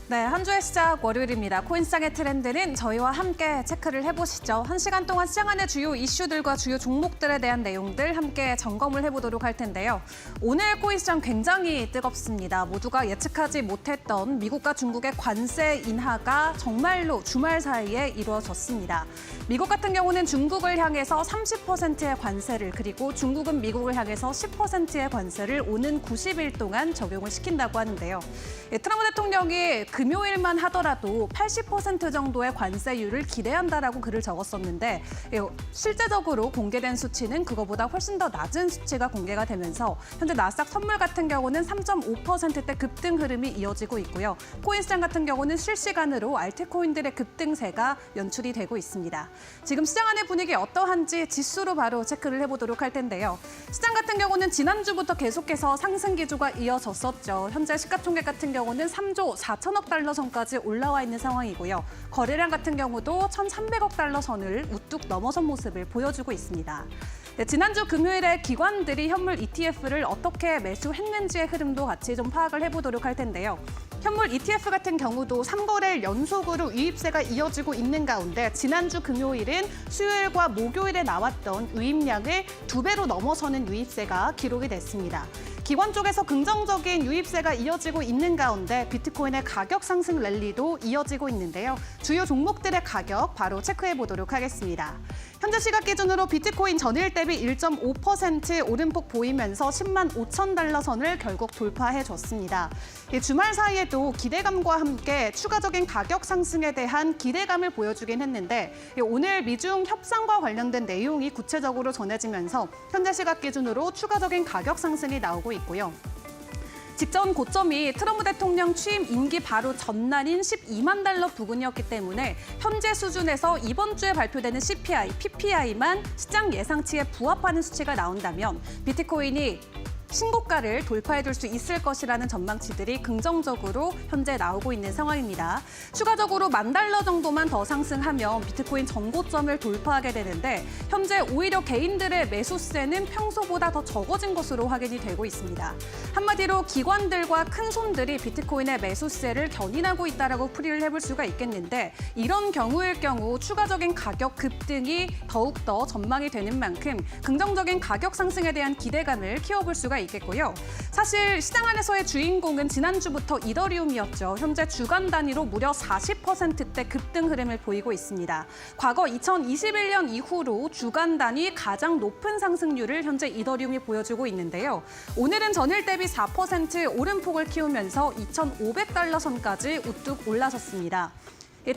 네, 한 주의 시작 월요일입니다. 코인시장의 트렌드는 저희와 함께 체크를 해보시죠. 1시간 동안 시장 안의 주요 이슈들과 주요 종목들에 대한 내용들 함께 점검을 해보도록 할 텐데요. 오늘 코인시장 굉장히 뜨겁습니다. 모두가 예측하지 못했던 미국과 중국의 관세 인하가 정말로 주말 사이에 이루어졌습니다. 미국 같은 경우는 중국을 향해서 30%의 관세를 그리고 중국은 미국을 향해서 10%의 관세를 오는 90일 동안 적용을 시킨다고 하는데요. 트럼프 대통령이 금요일만 하더라도 80% 정도의 관세율을 기대한다라고 글을 적었었는데 실제적으로 공개된 수치는 그거보다 훨씬 더 낮은 수치가 공개가 되면서 현재 나스닥 선물 같은 경우는 3.5%대 급등 흐름이 이어지고 있고요. 코인시장 같은 경우는 실시간으로 알트코인들의 급등세가 연출이 되고 있습니다. 지금 시장 안의 분위기 어떠한지 지수로 바로 체크를 해보도록 할 텐데요. 시장 같은 경우는 지난주부터 계속해서 상승 기조가 이어졌었죠. 현재 시가총액 같은 경우는 3조 4천억 달러 선까지 올라와 있는 상황이고요. 거래량 같은 경우도 1,300억 달러 선을 우뚝 넘어선 모습을 보여주고 있습니다. 네, 지난주 금요일에 기관들이 현물 ETF를 어떻게 매수했는지의 흐름도 같이 좀 파악을 해보도록 할 텐데요. 현물 ETF 같은 경우도 3거래일 연속으로 유입세가 이어지고 있는 가운데 지난주 금요일은 수요일과 목요일에 나왔던 유입량을 2배로 넘어서는 유입세가 기록이 됐습니다. 기관 쪽에서 긍정적인 유입세가 이어지고 있는 가운데 비트코인의 가격 상승 랠리도 이어지고 있는데요. 주요 종목들의 가격 바로 체크해 보도록 하겠습니다. 현재 시각 기준으로 비트코인 전일 대비 1.5% 오름폭 보이면서 10만 5천 달러 선을 결국 돌파해줬습니다. 주말 사이에도 기대감과 함께 추가적인 가격 상승에 대한 기대감을 보여주긴 했는데 오늘 미중 협상과 관련된 내용이 구체적으로 전해지면서 현재 시각 기준으로 추가적인 가격 상승이 나오고 있고요. 직전 고점이 트럼프 대통령 취임 임기 바로 전날인 12만 달러 부근이었기 때문에 현재 수준에서 이번 주에 발표되는 CPI, PPI만 시장 예상치에 부합하는 수치가 나온다면 비트코인이 신고가를 돌파해줄 수 있을 것이라는 전망치들이 긍정적으로 현재 나오고 있는 상황입니다. 추가적으로 10,000달러 정도만 더 상승하면 비트코인 전고점을 돌파하게 되는데 현재 오히려 개인들의 매수세는 평소보다 더 적어진 것으로 확인이 되고 있습니다. 한마디로 기관들과 큰손들이 비트코인의 매수세를 견인하고 있다라고 풀이를 해볼 수가 있겠는데 이런 경우일 경우 추가적인 가격 급등이 더욱더 전망이 되는 만큼 긍정적인 가격 상승에 대한 기대감을 키워볼 수가 있겠고요. 사실 시장 안에서의 주인공은 지난주부터 이더리움이었죠. 현재 주간 단위로 무려 40%대 급등 흐름을 보이고 있습니다. 과거 2021년 이후로 주간 단위 가장 높은 상승률을 현재 이더리움이 보여주고 있는데요. 오늘은 전일 대비 4% 오름폭을 키우면서 2,500달러 선까지 우뚝 올라섰습니다.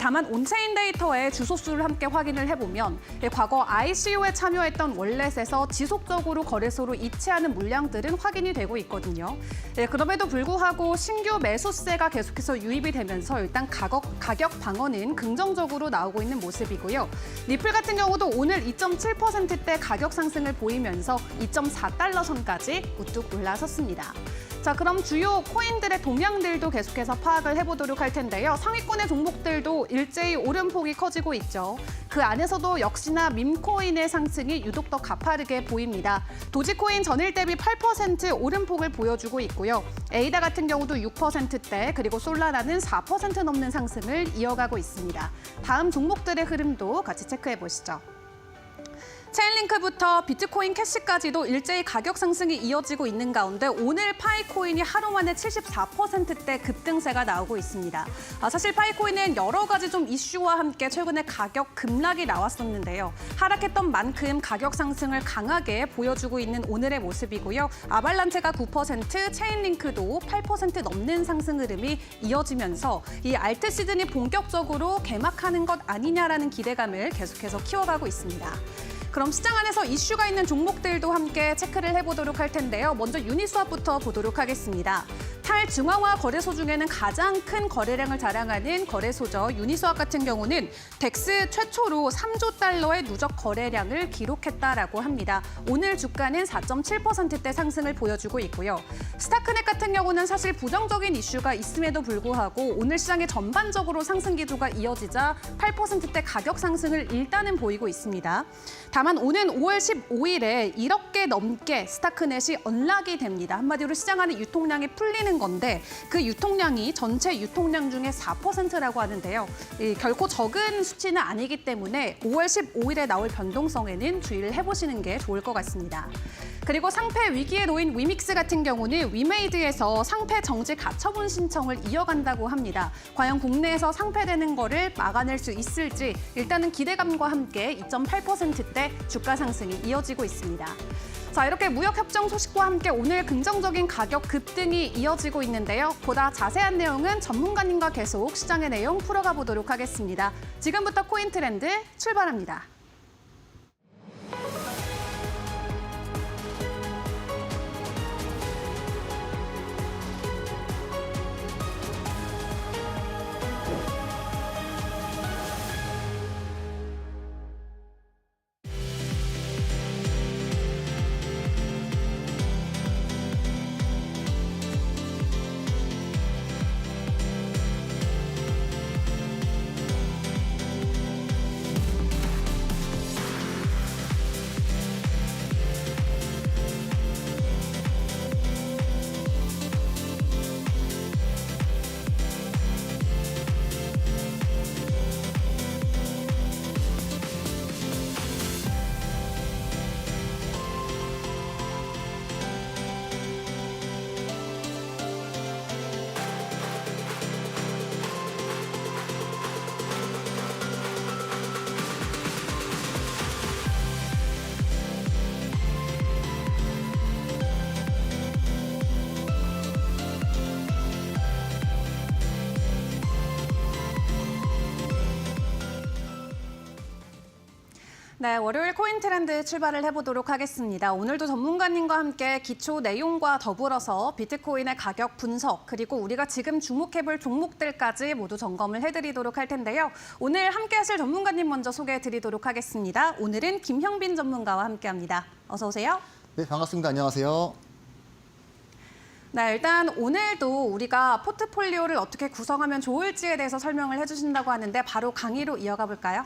다만 온체인 데이터의 주소수를 함께 확인을 해보면 과거 ICO에 참여했던 월렛에서 지속적으로 거래소로 이체하는 물량들은 확인이 되고 있거든요. 그럼에도 불구하고 신규 매수세가 계속해서 유입이 되면서 일단 가격 방어는 긍정적으로 나오고 있는 모습이고요. 리플 같은 경우도 오늘 2.7%대 가격 상승을 보이면서 2.4달러 선까지 우뚝 올라섰습니다. 자, 그럼 주요 코인들의 동향들도 계속해서 파악을 해보도록 할 텐데요. 상위권의 종목들도 일제히 오름폭이 커지고 있죠. 그 안에서도 역시나 밈코인의 상승이 유독 더 가파르게 보입니다. 도지코인 전일 대비 8% 오름폭을 보여주고 있고요. 에이다 같은 경우도 6%대 그리고 솔라나는 4% 넘는 상승을 이어가고 있습니다. 다음 종목들의 흐름도 같이 체크해 보시죠. 체인링크부터 비트코인 캐시까지도 일제히 가격 상승이 이어지고 있는 가운데 오늘 파이코인이 하루 만에 74%대 급등세가 나오고 있습니다. 사실 파이코인은 여러 가지 좀 이슈와 함께 최근에 가격 급락이 나왔었는데요. 하락했던 만큼 가격 상승을 강하게 보여주고 있는 오늘의 모습이고요. 아발란체가 9%, 체인링크도 8% 넘는 상승 흐름이 이어지면서 이 알트 시즌이 본격적으로 개막하는 것 아니냐라는 기대감을 계속해서 키워가고 있습니다. 그럼 시장 안에서 이슈가 있는 종목들도 함께 체크를 해보도록 할 텐데요. 먼저 유니스왑부터 보도록 하겠습니다. 탈중앙화 거래소 중에는 가장 큰 거래량을 자랑하는 거래소죠. 유니스왑 같은 경우는 덱스 최초로 3조 달러의 누적 거래량을 기록했다라고 합니다. 오늘 주가는 4.7%대 상승을 보여주고 있고요. 스타크넷 같은 경우는 사실 부정적인 이슈가 있음에도 불구하고 오늘 시장의 전반적으로 상승 기조가 이어지자 8%대 가격 상승을 일단은 보이고 있습니다. 다만 다만 오는 5월 15일에 1억 개 넘게 스타크넷이 언락이 됩니다. 한마디로 시장 안에 유통량이 풀리는 건데 그 유통량이 전체 유통량 중에 4%라고 하는데요. 결코 적은 수치는 아니기 때문에 5월 15일에 나올 변동성에는 주의를 해보시는 게 좋을 것 같습니다. 그리고 상패 위기에 놓인 위믹스 같은 경우는 위메이드에서 상패 정지 가처분 신청을 이어간다고 합니다. 과연 국내에서 상패되는 거를 막아낼 수 있을지 일단은 기대감과 함께 2.8%대 주가 상승이 이어지고 있습니다. 자, 이렇게 무역협정 소식과 함께 오늘 긍정적인 가격 급등이 이어지고 있는데요. 보다 자세한 내용은 전문가님과 계속 시장의 내용 풀어가 보도록 하겠습니다. 지금부터 코인 트렌드 출발합니다. 네, 월요일 코인 트렌드 출발을 해보도록 하겠습니다. 오늘도 전문가님과 함께 기초 내용과 더불어서 비트코인의 가격 분석 그리고 우리가 지금 주목해볼 종목들까지 모두 점검을 해드리도록 할 텐데요. 오늘 함께하실 전문가님 먼저 소개해드리도록 하겠습니다. 오늘은 김형빈 전문가와 함께합니다. 어서 오세요. 네, 반갑습니다. 안녕하세요. 네, 일단 오늘도 우리가 포트폴리오를 어떻게 구성하면 좋을지에 대해서 설명을 해주신다고 하는데 바로 강의로 이어가 볼까요?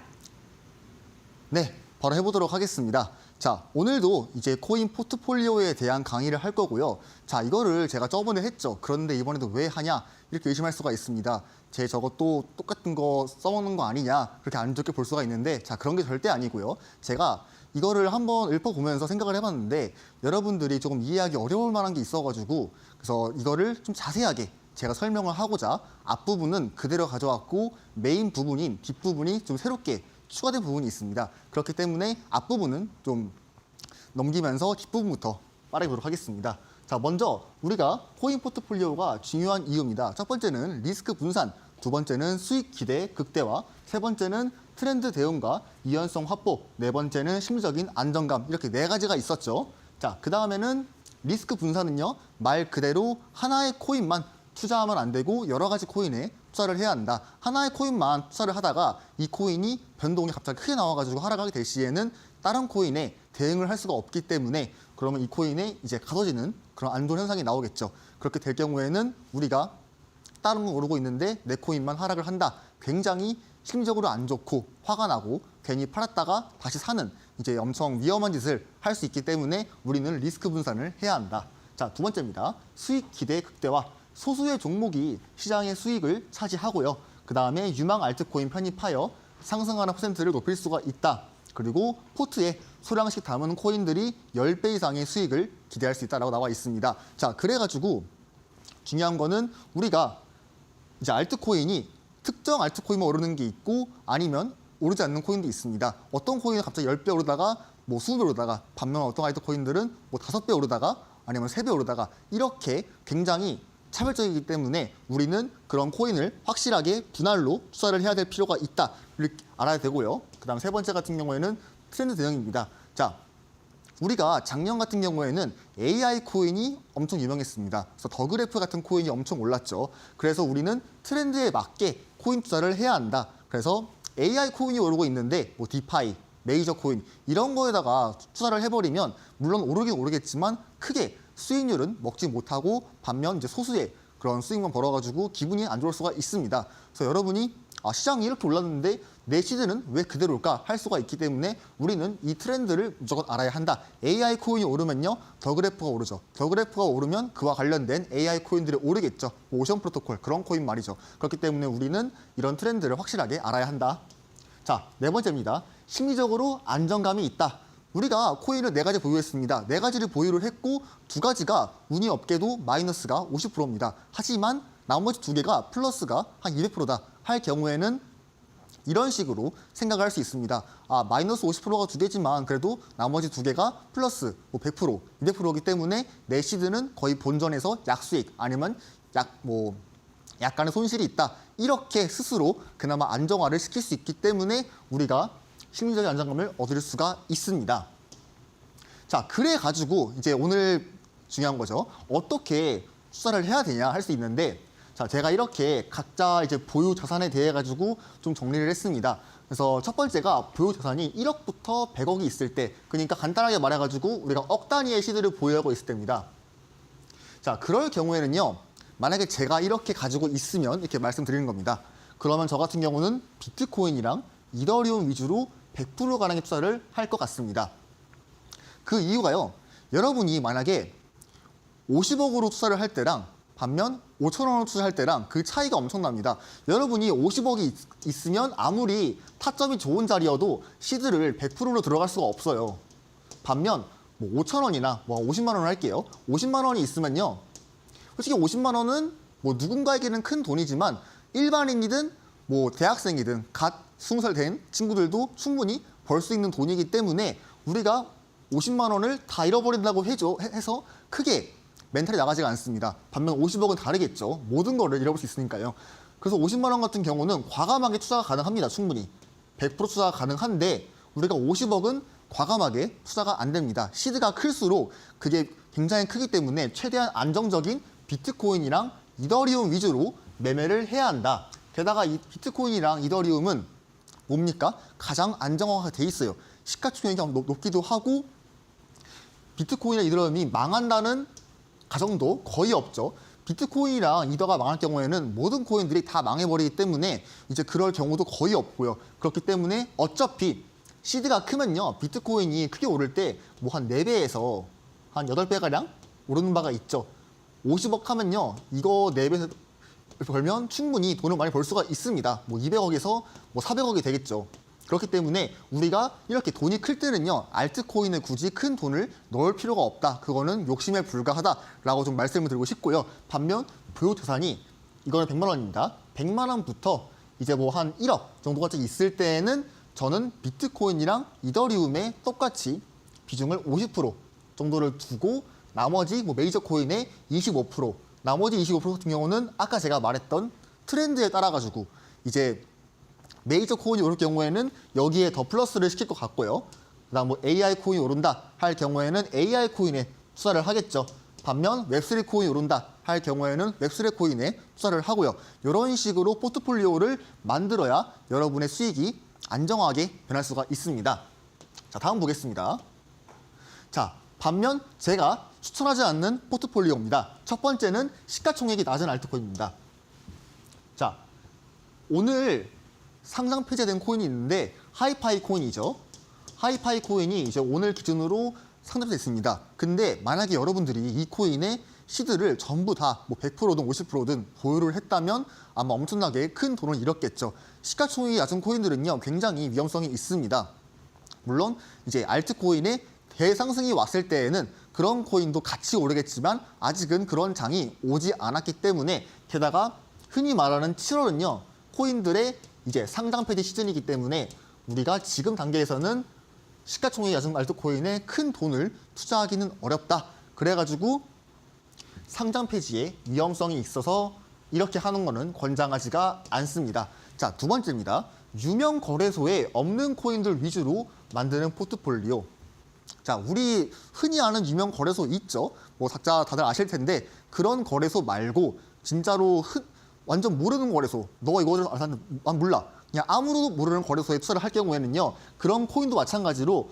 네, 바로 해보도록 하겠습니다. 자, 오늘도 이제 코인 포트폴리오에 대한 강의를 할 거고요. 자, 이거를 제가 저번에 했죠. 그런데 이번에도 왜 하냐? 이렇게 의심할 수가 있습니다. 저것도 똑같은 거 써먹는 거 아니냐? 그렇게 안 좋게 볼 수가 있는데, 자, 그런 게 절대 아니고요. 제가 이거를 한번 읊어보면서 생각을 해봤는데 여러분들이 조금 이해하기 어려울 만한 게 있어가지고 그래서 이거를 좀 자세하게 제가 설명을 하고자 앞부분은 그대로 가져왔고 메인 부분인 뒷부분이 좀 새롭게 추가된 부분이 있습니다. 그렇기 때문에 앞부분은 좀 넘기면서 뒷부분부터 빠르게 보도록 하겠습니다. 자, 먼저 우리가 코인 포트폴리오가 중요한 이유입니다. 첫 번째는 리스크 분산, 두 번째는 수익 기대 극대화, 세 번째는 트렌드 대응과 유연성 확보, 네 번째는 심리적인 안정감, 이렇게 네 가지가 있었죠. 자, 그 다음에는 리스크 분산은요, 말 그대로 하나의 코인만 투자하면 안 되고 여러 가지 코인에 투자를 해야 한다. 하나의 코인만 투자를 하다가 이 코인이 변동이 갑자기 크게 나와가지고 하락하게 될 시에는 다른 코인에 대응을 할 수가 없기 때문에 그러면 이 코인에 이제 가둬지는 그런 안 좋은 현상이 나오겠죠. 그렇게 될 경우에는 우리가 다른 건 오르고 있는데 내 코인만 하락을 한다. 굉장히 심리적으로 안 좋고 화가 나고 괜히 팔았다가 다시 사는 이제 엄청 위험한 짓을 할 수 있기 때문에 우리는 리스크 분산을 해야 한다. 자, 두 번째입니다. 수익 기대 극대화. 소수의 종목이 시장의 수익을 차지하고요. 그 다음에 유망 알트코인 편입하여 상승하는 퍼센트를 높일 수가 있다. 그리고 포트에 소량씩 담은 코인들이 10배 이상의 수익을 기대할 수 있다라고 나와 있습니다. 자, 그래가지고 중요한 거는 우리가 이제 알트코인이 특정 알트코인만 오르는 게 있고 아니면 오르지 않는 코인도 있습니다. 어떤 코인은 갑자기 10배 오르다가 뭐 20배 오르다가 반면 어떤 알트코인들은 뭐 5배 오르다가 아니면 3배 오르다가 이렇게 굉장히 차별적이기 때문에 우리는 그런 코인을 확실하게 분할로 투자를 해야 될 필요가 있다. 이렇게 알아야 되고요. 그다음 세 번째 같은 경우에는 트렌드 대응입니다. 자, 우리가 작년 같은 경우에는 AI 코인이 엄청 유명했습니다. 그래서 더그래프 같은 코인이 엄청 올랐죠. 그래서 우리는 트렌드에 맞게 코인 투자를 해야 한다. 그래서 AI 코인이 오르고 있는데 뭐 디파이, 메이저 코인 이런 거에다가 투자를 해버리면 물론 오르긴 오르겠지만 크게 수익률은 먹지 못하고 반면 이제 소수의 그런 수익만 벌어가지고 기분이 안 좋을 수가 있습니다. 그래서 여러분이 시장이 이렇게 올랐는데 내 시드는 왜 그대로일까 할 수가 있기 때문에 우리는 이 트렌드를 무조건 알아야 한다. AI 코인이 오르면요, 더 그래프가 오르죠. 더 그래프가 오르면 그와 관련된 AI 코인들이 오르겠죠. 오션 프로토콜, 그런 코인 말이죠. 그렇기 때문에 우리는 이런 트렌드를 확실하게 알아야 한다. 자, 네 번째입니다. 심리적으로 안정감이 있다. 우리가 코인을 4가지 보유했습니다. 4가지를 보유를 했고 2가지가 운이 없게도 마이너스가 50%입니다. 하지만 나머지 2개가 플러스가 한 200%다 할 경우에는 이런 식으로 생각을 할 수 있습니다. 마이너스 50%가 2개지만 그래도 나머지 2개가 플러스 100%, 200%이기 때문에 내 시드는 거의 본전에서 약수익 아니면 약간의 손실이 있다. 이렇게 스스로 그나마 안정화를 시킬 수 있기 때문에 우리가 심리적인 안정감을 얻을 수가 있습니다. 자, 그래가지고 이제 오늘 중요한 거죠. 어떻게 투자를 해야 되냐 할 수 있는데, 자, 제가 이렇게 각자 이제 보유 자산에 대해 가지고 좀 정리를 했습니다. 그래서 첫 번째가 보유 자산이 1억부터 100억이 있을 때, 그러니까 간단하게 말해가지고 우리가 억 단위의 시드를 보유하고 있을 때입니다. 자, 그럴 경우에는요, 만약에 제가 이렇게 가지고 있으면 이렇게 말씀드리는 겁니다. 그러면 저 같은 경우는 비트코인이랑 이더리움 위주로 100% 가량의 투자를 할 것 같습니다. 그 이유가요, 여러분이 만약에 50억으로 투자를 할 때랑 반면 5천 원으로 투자할 때랑 그 차이가 엄청납니다. 여러분이 50억이 있으면 아무리 타점이 좋은 자리여도 시드를 100%로 들어갈 수가 없어요. 반면 5천 원이나 50만 원을 할게요. 50만 원이 있으면요, 솔직히 50만 원은 누군가에게는 큰 돈이지만 일반인이든 대학생이든 갓 20살 된 친구들도 충분히 벌 수 있는 돈이기 때문에 우리가 50만 원을 다 잃어버린다고 해서 크게 멘탈이 나가지가 않습니다. 반면 50억은 다르겠죠. 모든 거를 잃어버릴 수 있으니까요. 그래서 50만 원 같은 경우는 과감하게 투자가 가능합니다. 충분히. 100% 투자가 가능한데 우리가 50억은 과감하게 투자가 안 됩니다. 시드가 클수록 그게 굉장히 크기 때문에 최대한 안정적인 비트코인이랑 이더리움 위주로 매매를 해야 한다. 게다가 이 비트코인이랑 이더리움은 뭡니까? 가장 안정화가 돼 있어요. 시가총액이 높기도 하고 비트코인이나 이더리움이 망한다는 가정도 거의 없죠. 비트코인이랑 이더가 망할 경우에는 모든 코인들이 다 망해버리기 때문에 이제 그럴 경우도 거의 없고요. 그렇기 때문에 어차피 시드가 크면요, 비트코인이 크게 오를 때 한 4배에서 한 8배가량 오르는 바가 있죠. 50억 하면요, 이거 4배 벌면 충분히 돈을 많이 벌 수가 있습니다. 200억에서 400억이 되겠죠. 그렇기 때문에 우리가 이렇게 돈이 클 때는요, 알트코인에 굳이 큰 돈을 넣을 필요가 없다. 그거는 욕심에 불과하다라고 좀 말씀을 드리고 싶고요. 반면 보유 자산이 이거는 100만 원입니다. 100만 원부터 이제 한 1억 정도가 있을 때는 저는 비트코인이랑 이더리움에 똑같이 비중을 50% 정도를 두고 나머지 메이저 코인의 25%, 나머지 25% 같은 경우는 아까 제가 말했던 트렌드에 따라 가지고 이제 메이저 코인이 오를 경우에는 여기에 더 플러스를 시킬 것 같고요. 그다음 AI 코인이 오른다 할 경우에는 AI 코인에 투자를 하겠죠. 반면 웹3 코인이 오른다 할 경우에는 웹3 코인에 투자를 하고요. 이런 식으로 포트폴리오를 만들어야 여러분의 수익이 안정하게 변할 수가 있습니다. 자, 다음 보겠습니다. 자, 반면 제가 추천하지 않는 포트폴리오입니다. 첫 번째는 시가총액이 낮은 알트코인입니다. 자, 오늘 상장 폐지된 코인이 있는데 하이파이 코인이죠. 하이파이 코인이 이제 오늘 기준으로 상장됐습니다. 근데 만약에 여러분들이 이 코인의 시드를 전부 다 100%든 50%든 보유를 했다면 아마 엄청나게 큰 돈을 잃었겠죠. 시가총액이 낮은 코인들은요, 굉장히 위험성이 있습니다. 물론 이제 알트코인의 대상승이 왔을 때에는 그런 코인도 같이 오르겠지만 아직은 그런 장이 오지 않았기 때문에, 게다가 흔히 말하는 7월은요, 코인들의 이제 상장 폐지 시즌이기 때문에 우리가 지금 단계에서는 시가총액이 낮은 알트코인에 큰 돈을 투자하기는 어렵다. 그래가지고 상장 폐지에 위험성이 있어서 이렇게 하는 거는 권장하지가 않습니다. 자, 두 번째입니다. 유명 거래소에 없는 코인들 위주로 만드는 포트폴리오. 자, 우리 흔히 아는 유명 거래소 있죠. 각자 다들 아실 텐데 그런 거래소 말고 진짜로 완전 모르는 거래소, 너 이거 난 몰라, 그냥 아무도 모르는 거래소에 투자를 할 경우에는요, 그런 코인도 마찬가지로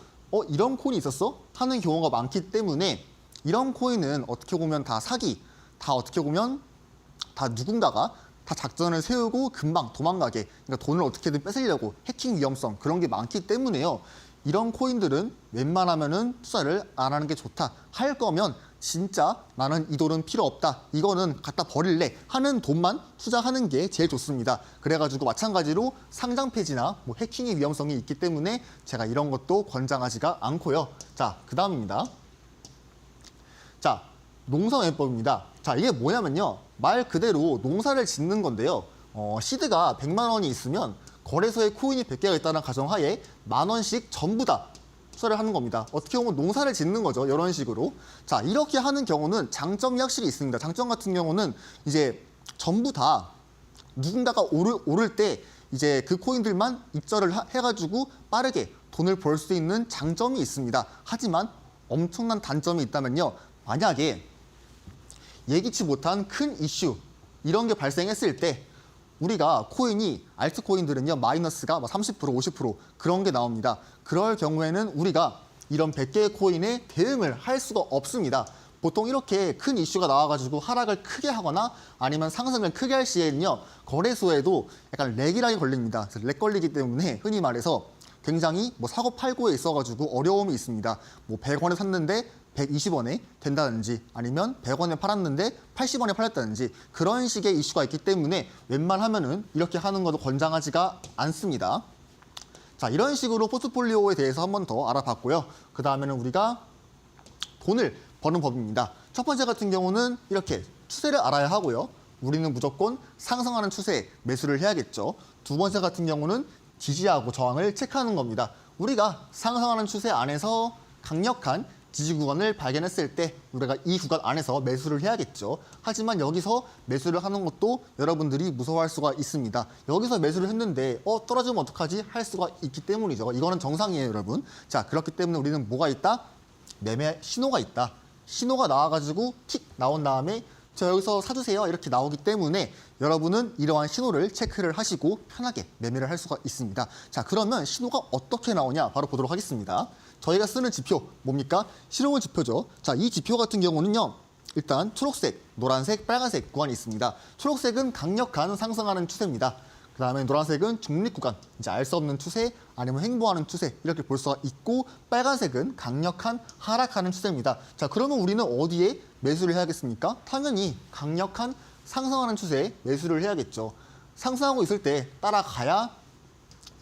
이런 코인이 있었어? 하는 경우가 많기 때문에 이런 코인은 어떻게 보면 다 사기, 다 어떻게 보면 다 누군가가 다 작전을 세우고 금방 도망가게, 그러니까 돈을 어떻게든 뺏으려고 해킹 위험성 그런 게 많기 때문에요. 이런 코인들은 웬만하면은 투자를 안 하는 게 좋다. 할 거면 진짜 나는 이 돈은 필요 없다. 이거는 갖다 버릴래 하는 돈만 투자하는 게 제일 좋습니다. 그래가지고 마찬가지로 상장 폐지나 뭐 해킹의 위험성이 있기 때문에 제가 이런 것도 권장하지가 않고요. 자, 그 다음입니다. 자, 농사매법입니다. 자, 이게 뭐냐면요. 말 그대로 농사를 짓는 건데요. 시드가 100만 원이 있으면 거래소에 코인이 100개가 있다는 가정하에 10,000원씩 전부 다 투자를 하는 겁니다. 어떻게 보면 농사를 짓는 거죠. 이런 식으로. 자, 이렇게 하는 경우는 장점이 확실히 있습니다. 장점 같은 경우는 이제 전부 다 누군가가 오를 때 이제 그 코인들만 입절을 해가지고 빠르게 돈을 벌 수 있는 장점이 있습니다. 하지만 엄청난 단점이 있다면요. 만약에 예기치 못한 큰 이슈 이런 게 발생했을 때 우리가 코인이 알트코인들은요 마이너스가 30% 50% 그런 게 나옵니다. 그럴 경우에는 우리가 이런 100개의 코인에 대응을 할 수가 없습니다. 보통 이렇게 큰 이슈가 나와가지고 하락을 크게 하거나 아니면 상승을 크게 할 시에는요 거래소에도 약간 렉이라이 걸립니다. 그래서 렉 걸리기 때문에 흔히 말해서 굉장히 뭐 사고 팔고에 있어가지고 어려움이 있습니다. 뭐 100원에 샀는데 120원에 된다든지 아니면 100원에 팔았는데 80원에 팔렸다든지 그런 식의 이슈가 있기 때문에 웬만하면은 이렇게 하는 것도 권장하지가 않습니다. 자, 이런 식으로 포트폴리오에 대해서 한 번 더 알아봤고요. 그 다음에는 우리가 돈을 버는 법입니다. 첫 번째 같은 경우는 이렇게 추세를 알아야 하고요. 우리는 무조건 상승하는 추세에 매수를 해야겠죠. 두 번째 같은 경우는 지지하고 저항을 체크하는 겁니다. 우리가 상승하는 추세 안에서 강력한 지지 구간을 발견했을 때 우리가 이 구간 안에서 매수를 해야겠죠. 하지만 여기서 매수를 하는 것도 여러분들이 무서워할 수가 있습니다. 여기서 매수를 했는데 떨어지면 어떡하지? 할 수가 있기 때문이죠. 이거는 정상이에요, 여러분. 자, 그렇기 때문에 우리는 뭐가 있다? 매매 신호가 있다. 신호가 나와가지고 틱 나온 다음에 저 여기서 사주세요 이렇게 나오기 때문에 여러분은 이러한 신호를 체크를 하시고 편하게 매매를 할 수가 있습니다. 자, 그러면 신호가 어떻게 나오냐 바로 보도록 하겠습니다. 저희가 쓰는 지표 뭡니까? 실용을 지표죠. 자, 이 지표 같은 경우는요. 일단 초록색, 노란색, 빨간색 구간이 있습니다. 초록색은 강력한 상승하는 추세입니다. 그 다음에 노란색은 중립 구간, 이제 알 수 없는 추세 아니면 횡보하는 추세 이렇게 볼 수가 있고 빨간색은 강력한 하락하는 추세입니다. 자, 그러면 우리는 어디에 매수를 해야겠습니까? 당연히 강력한 상승하는 추세에 매수를 해야겠죠. 상승하고 있을 때 따라가야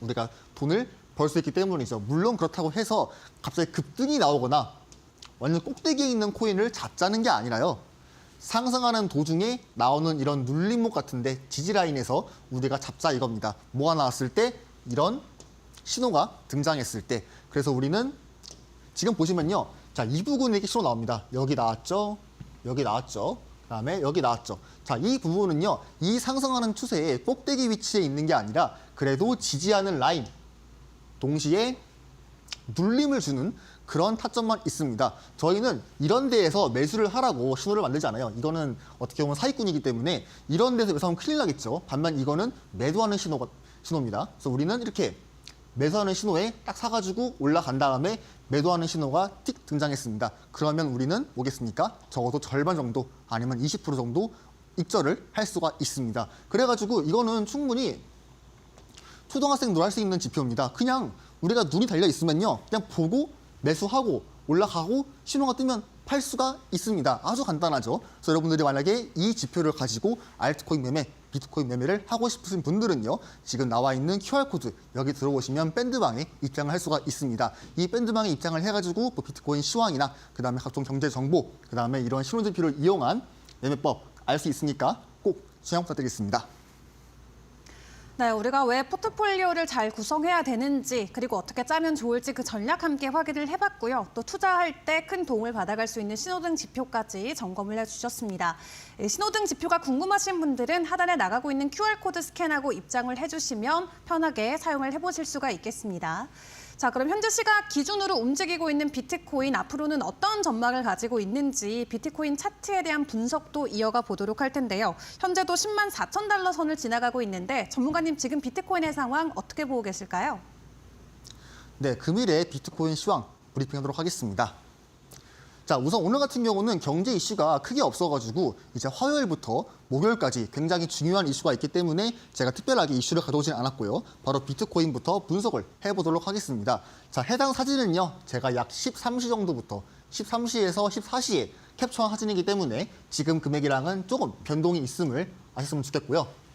우리가 돈을 벌 수 있기 때문이죠. 물론 그렇다고 해서 갑자기 급등이 나오거나 완전 꼭대기에 있는 코인을 잡자는 게 아니라요. 상승하는 도중에 나오는 이런 눌림목 같은데 지지라인에서 우리가 잡자 이겁니다. 뭐가 나왔을 때 이런 신호가 등장했을 때 그래서 우리는 지금 보시면요. 자, 이 부분에 이렇게 신호 나옵니다. 여기 나왔죠. 여기 나왔죠. 그다음에 여기 나왔죠. 자, 이 부분은요. 이 상승하는 추세의 꼭대기 위치에 있는 게 아니라 그래도 지지하는 라인 동시에 눌림을 주는 그런 타점만 있습니다. 저희는 이런 데에서 매수를 하라고 신호를 만들지 않아요. 이거는 어떻게 보면 사기꾼이기 때문에 이런 데서 매수하면 큰일 나겠죠. 반면 이거는 매도하는 신호입니다. 그래서 우리는 이렇게 매수하는 신호에 딱 사가지고 올라간 다음에 매도하는 신호가 틱 등장했습니다. 그러면 우리는 뭐겠습니까? 적어도 절반 정도 아니면 20% 정도 입절을 할 수가 있습니다. 그래가지고 이거는 충분히 초등학생도 할 수 있는 지표입니다. 그냥 우리가 눈이 달려 있으면요. 그냥 보고 매수하고 올라가고 신호가 뜨면 팔 수가 있습니다. 아주 간단하죠. 그래서 여러분들이 만약에 이 지표를 가지고 알트코인 매매, 비트코인 매매를 하고 싶으신 분들은요. 지금 나와 있는 QR코드 여기 들어오시면 밴드방에 입장을 할 수가 있습니다. 이 밴드방에 입장을 해가지고 뭐 비트코인 시황이나 그다음에 각종 경제 정보, 그다음에 이런 신호 지표를 이용한 매매법 알 수 있으니까 꼭 시청 부탁드리겠습니다. 네, 우리가 왜 포트폴리오를 잘 구성해야 되는지 그리고 어떻게 짜면 좋을지 그 전략 함께 확인을 해봤고요. 또 투자할 때 큰 도움을 받아갈 수 있는 신호등 지표까지 점검을 해주셨습니다. 신호등 지표가 궁금하신 분들은 하단에 나가고 있는 QR코드 스캔하고 입장을 해주시면 편하게 사용을 해보실 수가 있겠습니다. 자, 그럼 현재 시각 기준으로 움직이고 있는 비트코인 앞으로는 어떤 전망을 가지고 있는지 비트코인 차트에 대한 분석도 이어가 보도록 할 텐데요. 현재도 10만 4천 달러 선을 지나가고 있는데 전문가님 지금 비트코인의 상황 어떻게 보고 계실까요? 네, 금일의 비트코인 시황 브리핑하도록 하겠습니다. 자, 우선 오늘 같은 경우는 경제 이슈가 크게 없어가지고 이제 화요일부터 목요일까지 굉장히 중요한 이슈가 있기 때문에 제가 특별하게 이슈를 가져오진 않았고요. 바로 비트코인부터 분석을 해보도록 하겠습니다. 자, 해당 사진은요, 제가 약 13시 정도부터 13시에서 14시에 캡처한 사진이기 때문에 지금 금액이랑은 조금 변동이 있음을 아셨으면 좋겠고요.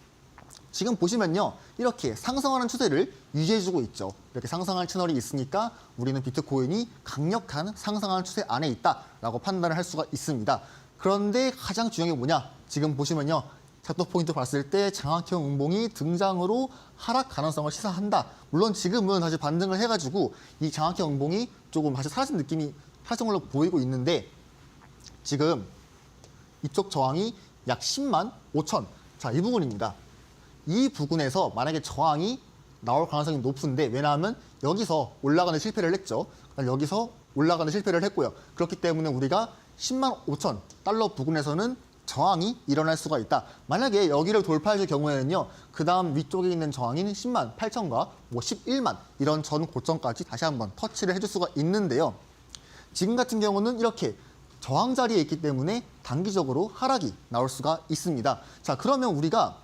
지금 보시면요, 이렇게 상승하는 추세를 유지해주고 있죠. 이렇게 상승하는 채널이 있으니까 우리는 비트코인이 강력한 상승하는 추세 안에 있다라고 판단을 할 수가 있습니다. 그런데 가장 중요한 게 뭐냐? 지금 보시면요, 차트 포인트 봤을 때 장악형 음봉이 등장으로 하락 가능성을 시사한다. 물론 지금은 다시 반등을 해가지고 이 장악형 음봉이 조금 다시 사라진 느낌이 사라진 걸로 보이고 있는데, 지금 이쪽 저항이 약 10만 5천. 자, 이 부분입니다. 이 부분에서 만약에 저항이 나올 가능성이 높은데, 왜냐하면 여기서 올라가는 실패를 했죠. 여기서 올라가는 실패를 했고요. 그렇기 때문에 우리가 10만 5천 달러 부근에서는 저항이 일어날 수가 있다. 만약에 여기를 돌파해줄 경우에는요, 그 다음 위쪽에 있는 저항인 10만 8천과 11만 이런 전 고점까지 다시 한번 터치를 해줄 수가 있는데요. 지금 같은 경우는 이렇게 저항 자리에 있기 때문에 단기적으로 하락이 나올 수가 있습니다. 자, 그러면 우리가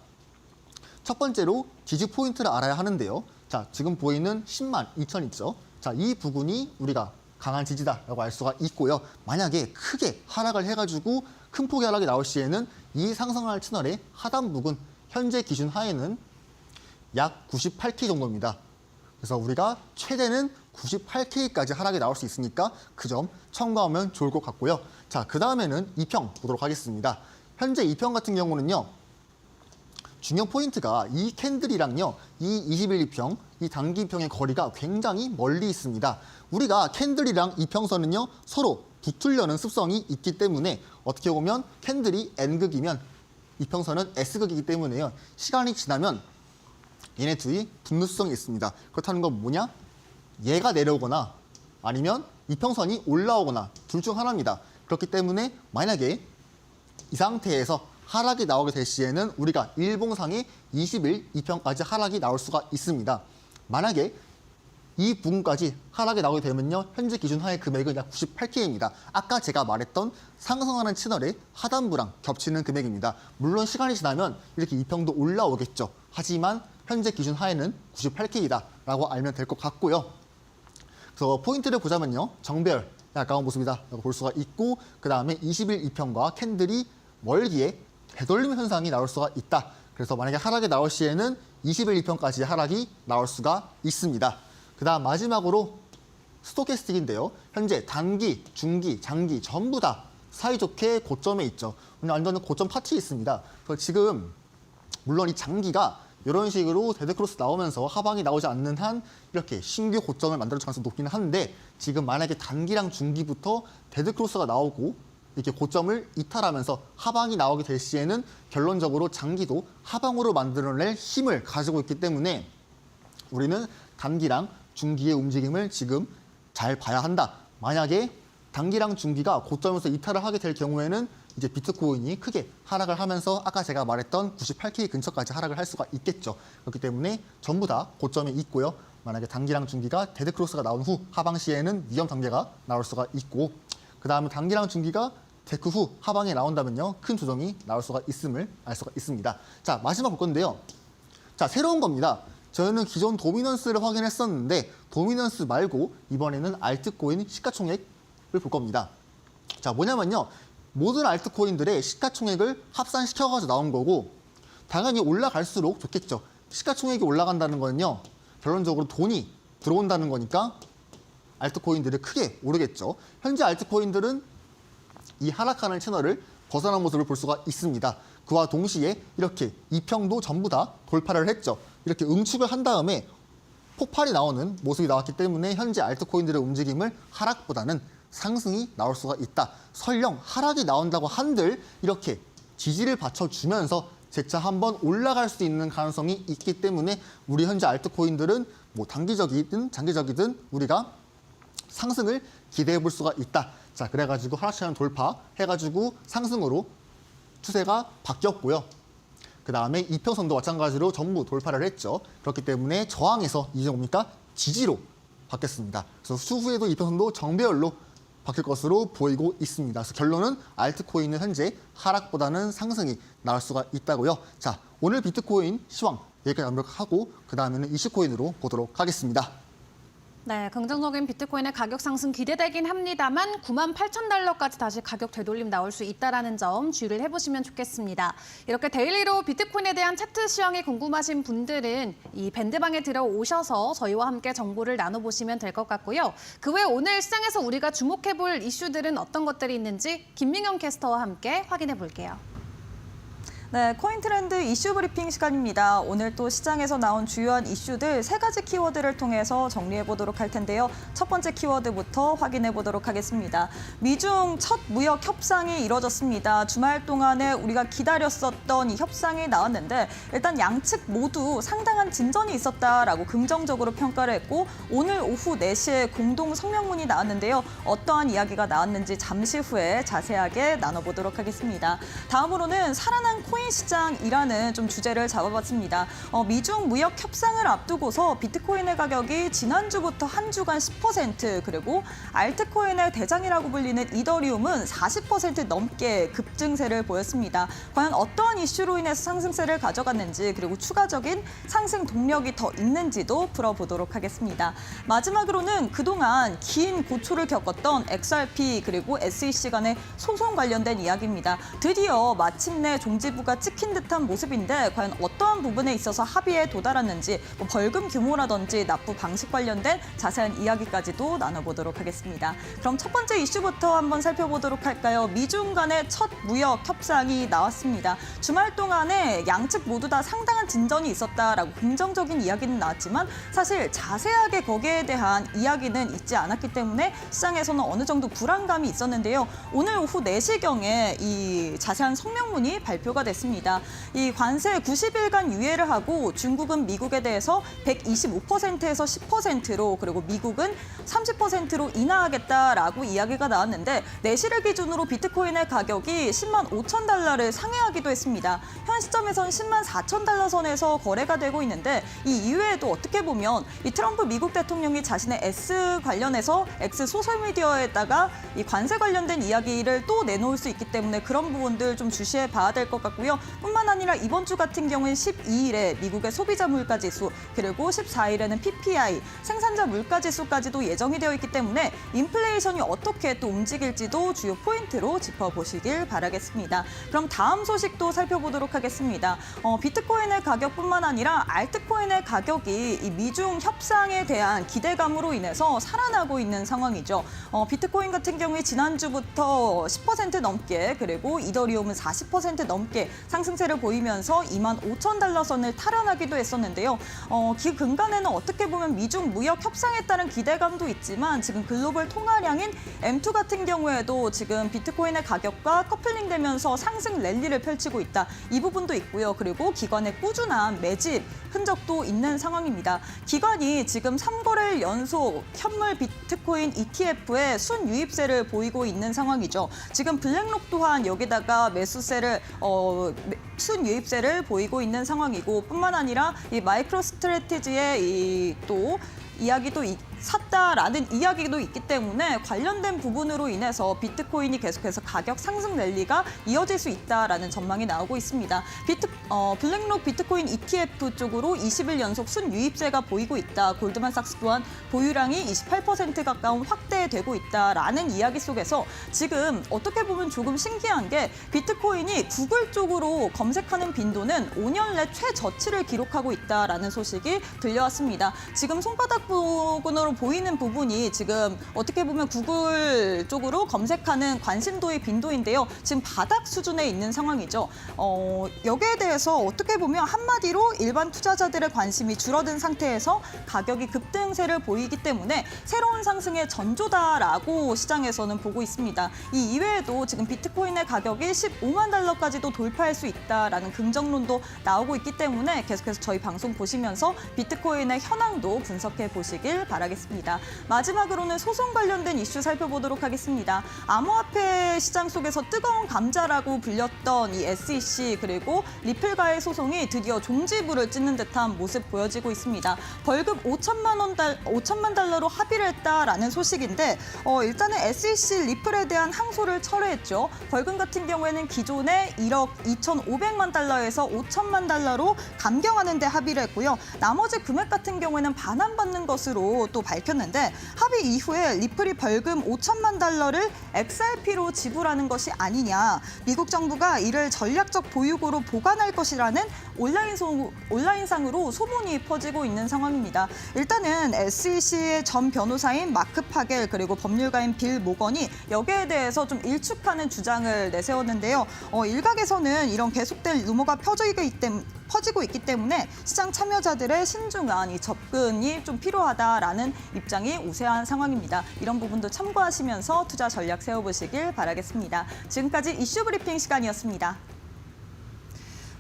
첫 번째로 지지 포인트를 알아야 하는데요. 자, 지금 보이는 10만 2천 있죠. 자, 이 부분이 우리가 강한 지지다라고 알 수가 있고요. 만약에 크게 하락을 해가지고 큰 폭의 하락이 나올 시에는 이 상승할 채널의 하단 부근, 현재 기준 하에는 약 98K 정도입니다. 그래서 우리가 최대는 98K까지 하락이 나올 수 있으니까 그 점 참고하면 좋을 것 같고요. 자, 그 다음에는 2평 보도록 하겠습니다. 현재 2평 같은 경우는요, 중요한 포인트가 이 캔들이랑요, 이 21 2평, 이 단기 2평의 거리가 굉장히 멀리 있습니다. 우리가 캔들이랑 이평선은요, 서로 붙으려는 습성이 있기 때문에 어떻게 보면 캔들이 N극이면 이평선은 S극이기 때문에요. 시간이 지나면 얘네 둘이 붙는 습성이 있습니다. 그렇다는 건 뭐냐? 얘가 내려오거나 아니면 이평선이 올라오거나 둘 중 하나입니다. 그렇기 때문에 만약에 이 상태에서 하락이 나오게 될 시에는 우리가 일봉상의 20일 2평까지 하락이 나올 수가 있습니다. 만약에 이 부분까지 하락이 나오게 되면요, 현재 기준 하의 금액은 약 98K입니다. 아까 제가 말했던 상승하는 채널의 하단부랑 겹치는 금액입니다. 물론 시간이 지나면 이렇게 2평도 올라오겠죠. 하지만 현재 기준 하에는 98K이다라고 알면 될 것 같고요. 그래서 포인트를 보자면요, 정배열 가까운 모습이다라고 볼 수가 있고, 그 다음에 20일 2평과 캔들이 멀기에 되돌림 현상이 나올 수가 있다. 그래서 만약에 하락이 나올 시에는 20일 2평까지 하락이 나올 수가 있습니다. 그 다음 마지막으로 스토캐스틱인데요. 현재 단기, 중기, 장기 전부 다 사이좋게 고점에 있죠. 완전 고점 파티에 있습니다. 그래서 지금 물론 이 장기가 이런 식으로 데드크로스 나오면서 하방이 나오지 않는 한 이렇게 신규 고점을 만들어줄 가능성이 높기는 한데, 지금 만약에 단기랑 중기부터 데드크로스가 나오고 이렇게 고점을 이탈하면서 하방이 나오게 될 시에는 결론적으로 장기도 하방으로 만들어낼 힘을 가지고 있기 때문에 우리는 단기랑 중기의 움직임을 지금 잘 봐야 한다. 만약에 단기랑 중기가 고점에서 이탈을 하게 될 경우에는 이제 비트코인이 크게 하락을 하면서 아까 제가 말했던 98K 근처까지 하락을 할 수가 있겠죠. 그렇기 때문에 전부 다 고점에 있고요. 만약에 단기랑 중기가 데드크로스가 나온 후 하방 시에는 위험 단계가 나올 수가 있고, 그 다음에 단기랑 중기가 데크 후 하방에 나온다면요, 큰 조정이 나올 수가 있음을 알 수가 있습니다. 자, 마지막 볼 건데요. 자, 새로운 겁니다. 저희는 기존 도미넌스를 확인했었는데 도미넌스 말고 이번에는 알트코인 시가총액을 볼 겁니다. 자, 뭐냐면요, 모든 알트코인들의 시가총액을 합산시켜가지고 나온 거고, 당연히 올라갈수록 좋겠죠. 시가총액이 올라간다는 거는요, 결론적으로 돈이 들어온다는 거니까 알트코인들이 크게 오르겠죠. 현재 알트코인들은 이 하락하는 채널을 벗어난 모습을 볼 수가 있습니다. 그와 동시에 이렇게 2평도 전부 다 돌파를 했죠. 이렇게 응축을 한 다음에 폭발이 나오는 모습이 나왔기 때문에 현재 알트코인들의 움직임을 하락보다는 상승이 나올 수가 있다. 설령 하락이 나온다고 한들 이렇게 지지를 받쳐주면서 재차 한번 올라갈 수 있는 가능성이 있기 때문에 우리 현재 알트코인들은 뭐 단기적이든 장기적이든 우리가 상승을 기대해 볼 수가 있다. 자, 그래가지고 하락시장 돌파해가지고 상승으로 추세가 바뀌었고요. 그 다음에 이평선도 마찬가지로 전부 돌파를 했죠. 그렇기 때문에 저항에서 이제 뭡니까? 지지로 바뀌었습니다. 그래서 추후에도 이평선도 정배열로 바뀔 것으로 보이고 있습니다. 그래서 결론은 알트코인은 현재 하락보다는 상승이 나올 수가 있다고요. 자, 오늘 비트코인 시황 여기까지 완벽하고 그 다음에는 이슈코인으로 보도록 하겠습니다. 네, 긍정적인 비트코인의 가격 상승 기대되긴 합니다만 98,000달러까지 다시 가격 되돌림 나올 수 있다는 점 주의를 해보시면 좋겠습니다. 이렇게 데일리로 비트코인에 대한 차트 시황이 궁금하신 분들은 이 밴드방에 들어오셔서 저희와 함께 정보를 나눠보시면 될 것 같고요. 그 외 오늘 시장에서 우리가 주목해볼 이슈들은 어떤 것들이 있는지 김민경 캐스터와 함께 확인해 볼게요. 네, 코인트렌드 이슈 브리핑 시간입니다. 오늘 또 시장에서 나온 주요한 이슈들 3가지 키워드를 통해서 정리해 보도록 할 텐데요. 첫 번째 키워드부터 확인해 보도록 하겠습니다. 미중 첫 무역 협상이 이뤄졌습니다. 주말 동안에 우리가 기다렸었던 이 협상이 나왔는데 일단 양측 모두 상당한 진전이 있었다라고 긍정적으로 평가를 했고 오늘 오후 4시에 공동 성명문이 나왔는데요. 어떠한 이야기가 나왔는지 잠시 후에 자세하게 나눠보도록 하겠습니다. 다음으로는 살아난 코인 시장이라는 좀 주제를 잡아봤습니다. 미중 무역 협상을 앞두고서 비트코인의 가격이 지난주부터 한 주간 10% 그리고 알트코인의 대장이라고 불리는 이더리움은 40% 넘게 급증세를 보였습니다. 과연 어떠한 이슈로 인해서 상승세를 가져갔는지 그리고 추가적인 상승 동력이 더 있는지도 풀어보도록 하겠습니다. 마지막으로는 그동안 긴 고초를 겪었던 XRP 그리고 SEC 간의 소송 관련된 이야기입니다. 드디어 마침내 종지부가 찍힌 듯한 모습인데 과연 어떠한 부분에 있어서 합의에 도달했는지 벌금 규모라든지 납부 방식 관련된 자세한 이야기까지도 나눠보도록 하겠습니다. 그럼 첫 번째 이슈부터 한번 살펴보도록 할까요? 미중 간의 첫 무역 협상이 나왔습니다. 주말 동안에 양측 모두 다 상당한 진전이 있었다라고 긍정적인 이야기는 나왔지만 사실 자세하게 거기에 대한 이야기는 있지 않았기 때문에 시장에서는 어느 정도 불안감이 있었는데요. 오늘 오후 4시경에 이 자세한 성명문이 발표가 됐습니다. 이 관세 90일간 유예를 하고 중국은 미국에 대해서 125%에서 10%로 그리고 미국은 30%로 인하하겠다라고 이야기가 나왔는데 내실을 기준으로 비트코인의 가격이 10만 5천 달러를 상회하기도 했습니다. 현 시점에선 10만 4천 달러 선에서 거래가 되고 있는데 이 이외에도 어떻게 보면 이 트럼프 미국 대통령이 자신의 X 관련해서 X 소셜미디어에다가 이 관세 관련된 이야기를 또 내놓을 수 있기 때문에 그런 부분들 좀 주시해 봐야 될 것 같고요. 뿐만 아니라 이번 주 같은 경우는 12일에 미국의 소비자 물가지수 그리고 14일에는 PPI 생산자 물가지수까지도 예정이 되어 있기 때문에 인플레이션이 어떻게 또 움직일지도 주요 포인트로 짚어보시길 바라겠습니다. 그럼 다음 소식도 살펴보도록 하겠습니다. 비트코인의 가격뿐만 아니라 알트코인의 가격이 이 미중 협상에 대한 기대감으로 인해서 살아나고 있는 상황이죠. 비트코인 같은 경우에 지난주부터 10% 넘게 그리고 이더리움은 40% 넘게 상승세를 보이면서 2만 5천 달러 선을 탈환하기도 했었는데요. 그 근간에는 어떻게 보면 미중 무역 협상에 따른 기대감도 있지만 지금 글로벌 통화량인 M2 같은 경우에도 지금 비트코인의 가격과 커플링되면서 상승 랠리를 펼치고 있다. 이 부분도 있고요. 그리고 기관의 꾸준한 매집 흔적도 있는 상황입니다. 기관이 지금 3거래일 연속 현물 비트코인 ETF에 순유입세를 보이고 있는 상황이죠. 지금 블랙록 또한 여기다가 매수세를 순유입세를 보이고 있는 상황이고 뿐만 아니라 이 마이크로 스트래티지의 또 이야기도 샀다라는 이야기도 있기 때문에 관련된 부분으로 인해서 비트코인이 계속해서 가격 상승 랠리가 이어질 수 있다라는 전망이 나오고 있습니다. 블랙록 비트코인 ETF 쪽으로 20일 연속 순유입세가 보이고 있다. 골드만삭스 또한 보유량이 28% 가까운 확대되고 있다라는 이야기 속에서 지금 어떻게 보면 조금 신기한 게 비트코인이 구글 쪽으로 검색하는 빈도는 5년 내 최저치를 기록하고 있다라는 소식이 들려왔습니다. 지금 손바닥 부근으로 보이는 부분이 지금 어떻게 보면 구글 쪽으로 검색하는 관심도의 빈도인데요. 지금 바닥 수준에 있는 상황이죠. 여기에 대해서 어떻게 보면 한마디로 일반 투자자들의 관심이 줄어든 상태에서 가격이 급등세를 보이기 때문에 새로운 상승의 전조다라고 시장에서는 보고 있습니다. 이 이외에도 지금 비트코인의 가격이 15만 달러까지도 돌파할 수 있다라는 긍정론도 나오고 있기 때문에 계속해서 저희 방송 보시면서 비트코인의 현황도 분석해 보시길 바라겠습니다. 바라겠습니다. 마지막으로는 소송 관련된 이슈 살펴보도록 하겠습니다. 암호화폐 시장 속에서 뜨거운 감자라고 불렸던 이 SEC 그리고 리플과의 소송이 드디어 종지부를 찍는 듯한 모습 보여지고 있습니다. 벌금 5천만 달러로 합의를 했다라는 소식인데 일단은 SEC 리플에 대한 항소를 철회했죠. 벌금 같은 경우에는 기존에 1억 2,500만 달러에서 5천만 달러로 감경하는 데 합의를 했고요. 나머지 금액 같은 경우에는 반환받는 것으로 또 밝혔는데 합의 이후에 리플이 벌금 5천만 달러를 XRP로 지불하는 것이 아니냐. 미국 정부가 이를 전략적 보유고로 보관할 것이라는 온라인상으로 소문이 퍼지고 있는 상황입니다. 일단은 SEC의 전 변호사인 마크 파겔 그리고 법률가인 빌 모건이 여기에 대해서 좀 일축하는 주장을 내세웠는데요. 일각에서는 이런 계속될 루머가 퍼지고 있기 때문에 시장 참여자들의 신중한 이 접근이 좀 필요하다라는 입장이 우세한 상황입니다. 이런 부분도 참고하시면서 투자 전략 세워보시길 바라겠습니다. 지금까지 이슈 브리핑 시간이었습니다.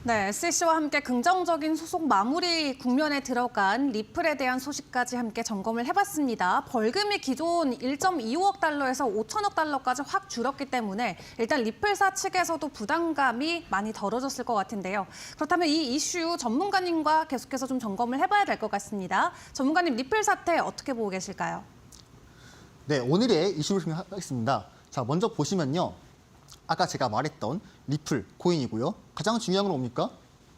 네, SEC와 함께 긍정적인 소송 마무리 국면에 들어간 리플에 대한 소식까지 함께 점검을 해봤습니다. 벌금이 기존 1.25억 달러에서 5천억 달러까지 확 줄었기 때문에 일단 리플사 측에서도 부담감이 많이 덜어졌을 것 같은데요. 그렇다면 이 이슈 전문가님과 계속해서 좀 점검을 해봐야 될 것 같습니다. 전문가님, 리플 사태 어떻게 보고 계실까요? 네, 오늘의 이슈 브리핑 하겠습니다. 자, 먼저 보시면요. 아까 제가 말했던 리플 코인이고요. 가장 중요한 건 뭡니까?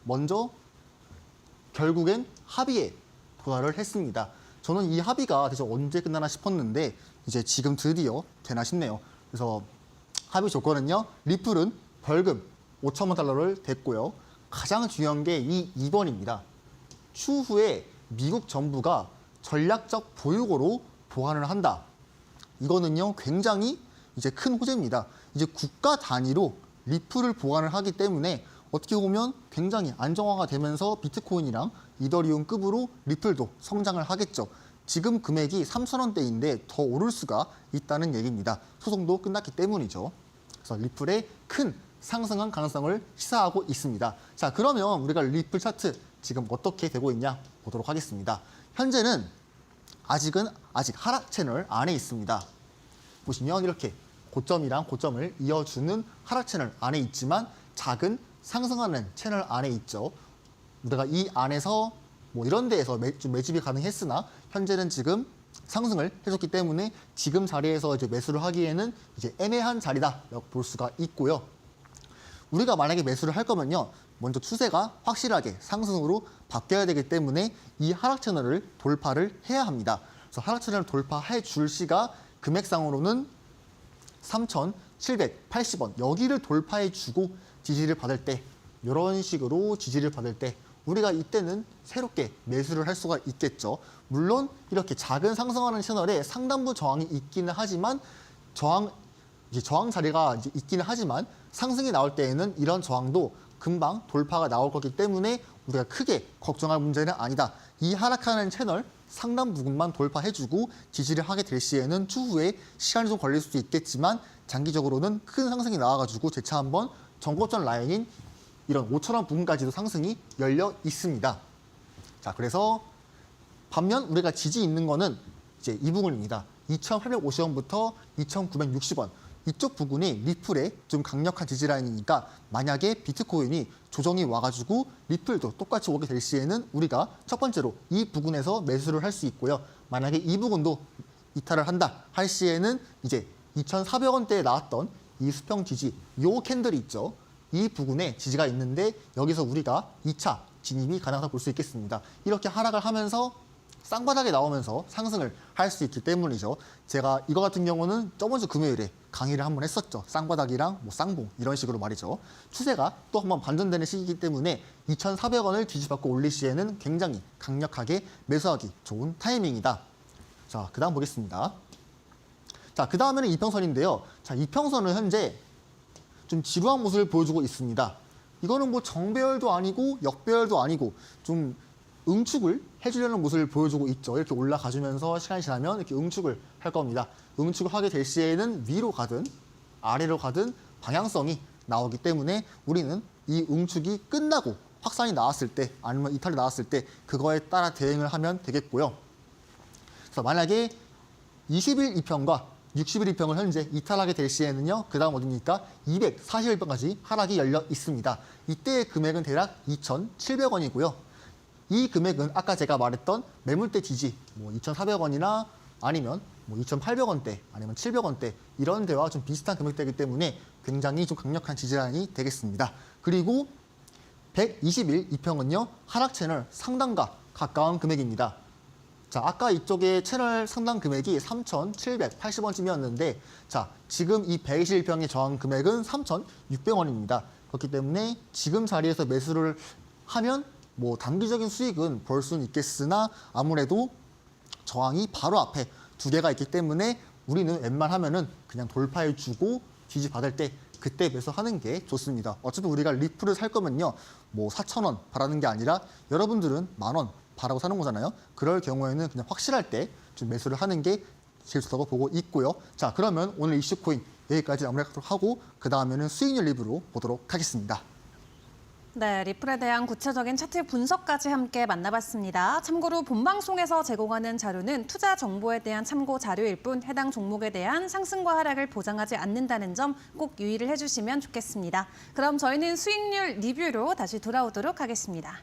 먼저 결국엔 합의에 도달을 했습니다. 저는 이 합의가 대체 언제 끝나나 싶었는데 이제 지금 드디어 되나 싶네요. 그래서 합의 조건은요. 리플은 벌금 5천만 달러를 댔고요. 가장 중요한 게 이 2번입니다. 추후에 미국 정부가 전략적 보유고로 보관을 한다. 이거는요. 굉장히 이제 큰 호재입니다. 이제 국가 단위로 리플을 보관을 하기 때문에 어떻게 보면 굉장히 안정화가 되면서 비트코인이랑 이더리움급으로 리플도 성장을 하겠죠. 지금 금액이 3,000원대인데 더 오를 수가 있다는 얘기입니다. 소송도 끝났기 때문이죠. 그래서 리플의 큰 상승한 가능성을 시사하고 있습니다. 자, 그러면 우리가 리플 차트 지금 어떻게 되고 있냐 보도록 하겠습니다. 현재는 아직 하락 채널 안에 있습니다. 보시면 이렇게 고점이랑 고점을 이어주는 하락 채널 안에 있지만 작은 상승하는 채널 안에 있죠. 우리가 이 안에서 뭐 이런 데에서 매집이 가능했으나 현재는 지금 상승을 해줬기 때문에 지금 자리에서 이제 매수를 하기에는 이제 애매한 자리다라고 볼 수가 있고요. 우리가 만약에 매수를 할 거면요. 먼저 추세가 확실하게 상승으로 바뀌어야 되기 때문에 이 하락 채널을 돌파를 해야 합니다. 그래서 하락 채널을 돌파해 줄 시가 금액상으로는 3,780원 여기를 돌파해 주고 지지를 받을 때 이런 식으로 지지를 받을 때 우리가 이때는 새롭게 매수를 할 수가 있겠죠. 물론 이렇게 작은 상승하는 채널에 상단부 저항이 있기는 하지만 저항 자리가 이제 있기는 하지만 상승이 나올 때에는 이런 저항도 금방 돌파가 나올 거기 때문에 우리가 크게 걱정할 문제는 아니다. 이 하락하는 채널 상단 부분만 돌파해주고 지지를 하게 될 시에는 추후에 시간이 좀 걸릴 수도 있겠지만 장기적으로는 큰 상승이 나와가지고 재차 한번 전고점 라인인 이런 5,000원 부분까지도 상승이 열려 있습니다. 자, 그래서 반면 우리가 지지 있는 거는 이제 이 부분입니다. 2,850원부터 2,960원. 이쪽 부분이 리플의 좀 강력한 지지 라인이니까 만약에 비트코인이 조정이 와가지고 리플도 똑같이 오게 될 시에는 우리가 첫 번째로 이 부분에서 매수를 할 수 있고요. 만약에 이 부분도 이탈을 한다 할 시에는 이제 2,400원대에 나왔던 이 수평 지지, 요 캔들이 있죠. 이 부분에 지지가 있는데 여기서 우리가 2차 진입이 가능하다고 볼 수 있겠습니다. 이렇게 하락을 하면서 쌍바닥에 나오면서 상승을 할 수 있기 때문이죠. 제가 이거 같은 경우는 저번 주 금요일에 강의를 한번 했었죠. 쌍바닥이랑 뭐 쌍봉 이런 식으로 말이죠. 추세가 또 한번 반전되는 시기이기 때문에 2,400원을 뒤집어갖고 올릴 시에는 굉장히 강력하게 매수하기 좋은 타이밍이다. 자, 그 다음 보겠습니다. 자, 그 다음에는 이평선인데요. 자, 이평선은 현재 좀 지루한 모습을 보여주고 있습니다. 이거는 뭐 정배열도 아니고 역배열도 아니고 좀 응축을 해주려는 모습을 보여주고 있죠. 이렇게 올라가주면서 시간이 지나면 이렇게 응축을 할 겁니다. 응축을 하게 될 시에는 위로 가든 아래로 가든 방향성이 나오기 때문에 우리는 이 응축이 끝나고 확산이 나왔을 때 아니면 이탈이 나왔을 때 그거에 따라 대응을 하면 되겠고요. 그래서 만약에 20일 입형과 60일 입형을 현재 이탈하게 될 시에는요. 그 다음 어딥니까? 240일까지 하락이 열려 있습니다. 이때의 금액은 대략 2,700원이고요. 이 금액은 아까 제가 말했던 매물대 지지 2,400원이나 아니면 2,800원대 아니면 700원대 이런 데와 좀 비슷한 금액대이기 때문에 굉장히 좀 강력한 지지라인이 되겠습니다. 그리고 120일 입형은요. 하락 채널 상단과 가까운 금액입니다. 자, 아까 이쪽에 채널 상단 금액이 3,780원쯤이었는데 자, 지금 이 120일 입형의 저항 금액은 3,600원입니다. 그렇기 때문에 지금 자리에서 매수를 하면 단기적인 수익은 벌 수는 있겠으나 아무래도 저항이 바로 앞에 두 개가 있기 때문에 우리는 웬만하면은 그냥 돌파해주고 지지받을 때 그때 매수하는 게 좋습니다. 어차피 우리가 리플을 살 거면요. 4,000원 바라는 게 아니라 여러분들은 10,000원 바라고 사는 거잖아요. 그럴 경우에는 그냥 확실할 때 좀 매수를 하는 게 제일 좋다고 보고 있고요. 자, 그러면 오늘 이슈 코인 여기까지 마무리하도록 하고 그 다음에는 수익률 리뷰로 보도록 하겠습니다. 네, 리플에 대한 구체적인 차트 분석까지 함께 만나봤습니다. 참고로 본방송에서 제공하는 자료는 투자 정보에 대한 참고 자료일 뿐 해당 종목에 대한 상승과 하락을 보장하지 않는다는 점 꼭 유의를 해주시면 좋겠습니다. 그럼 저희는 수익률 리뷰로 다시 돌아오도록 하겠습니다.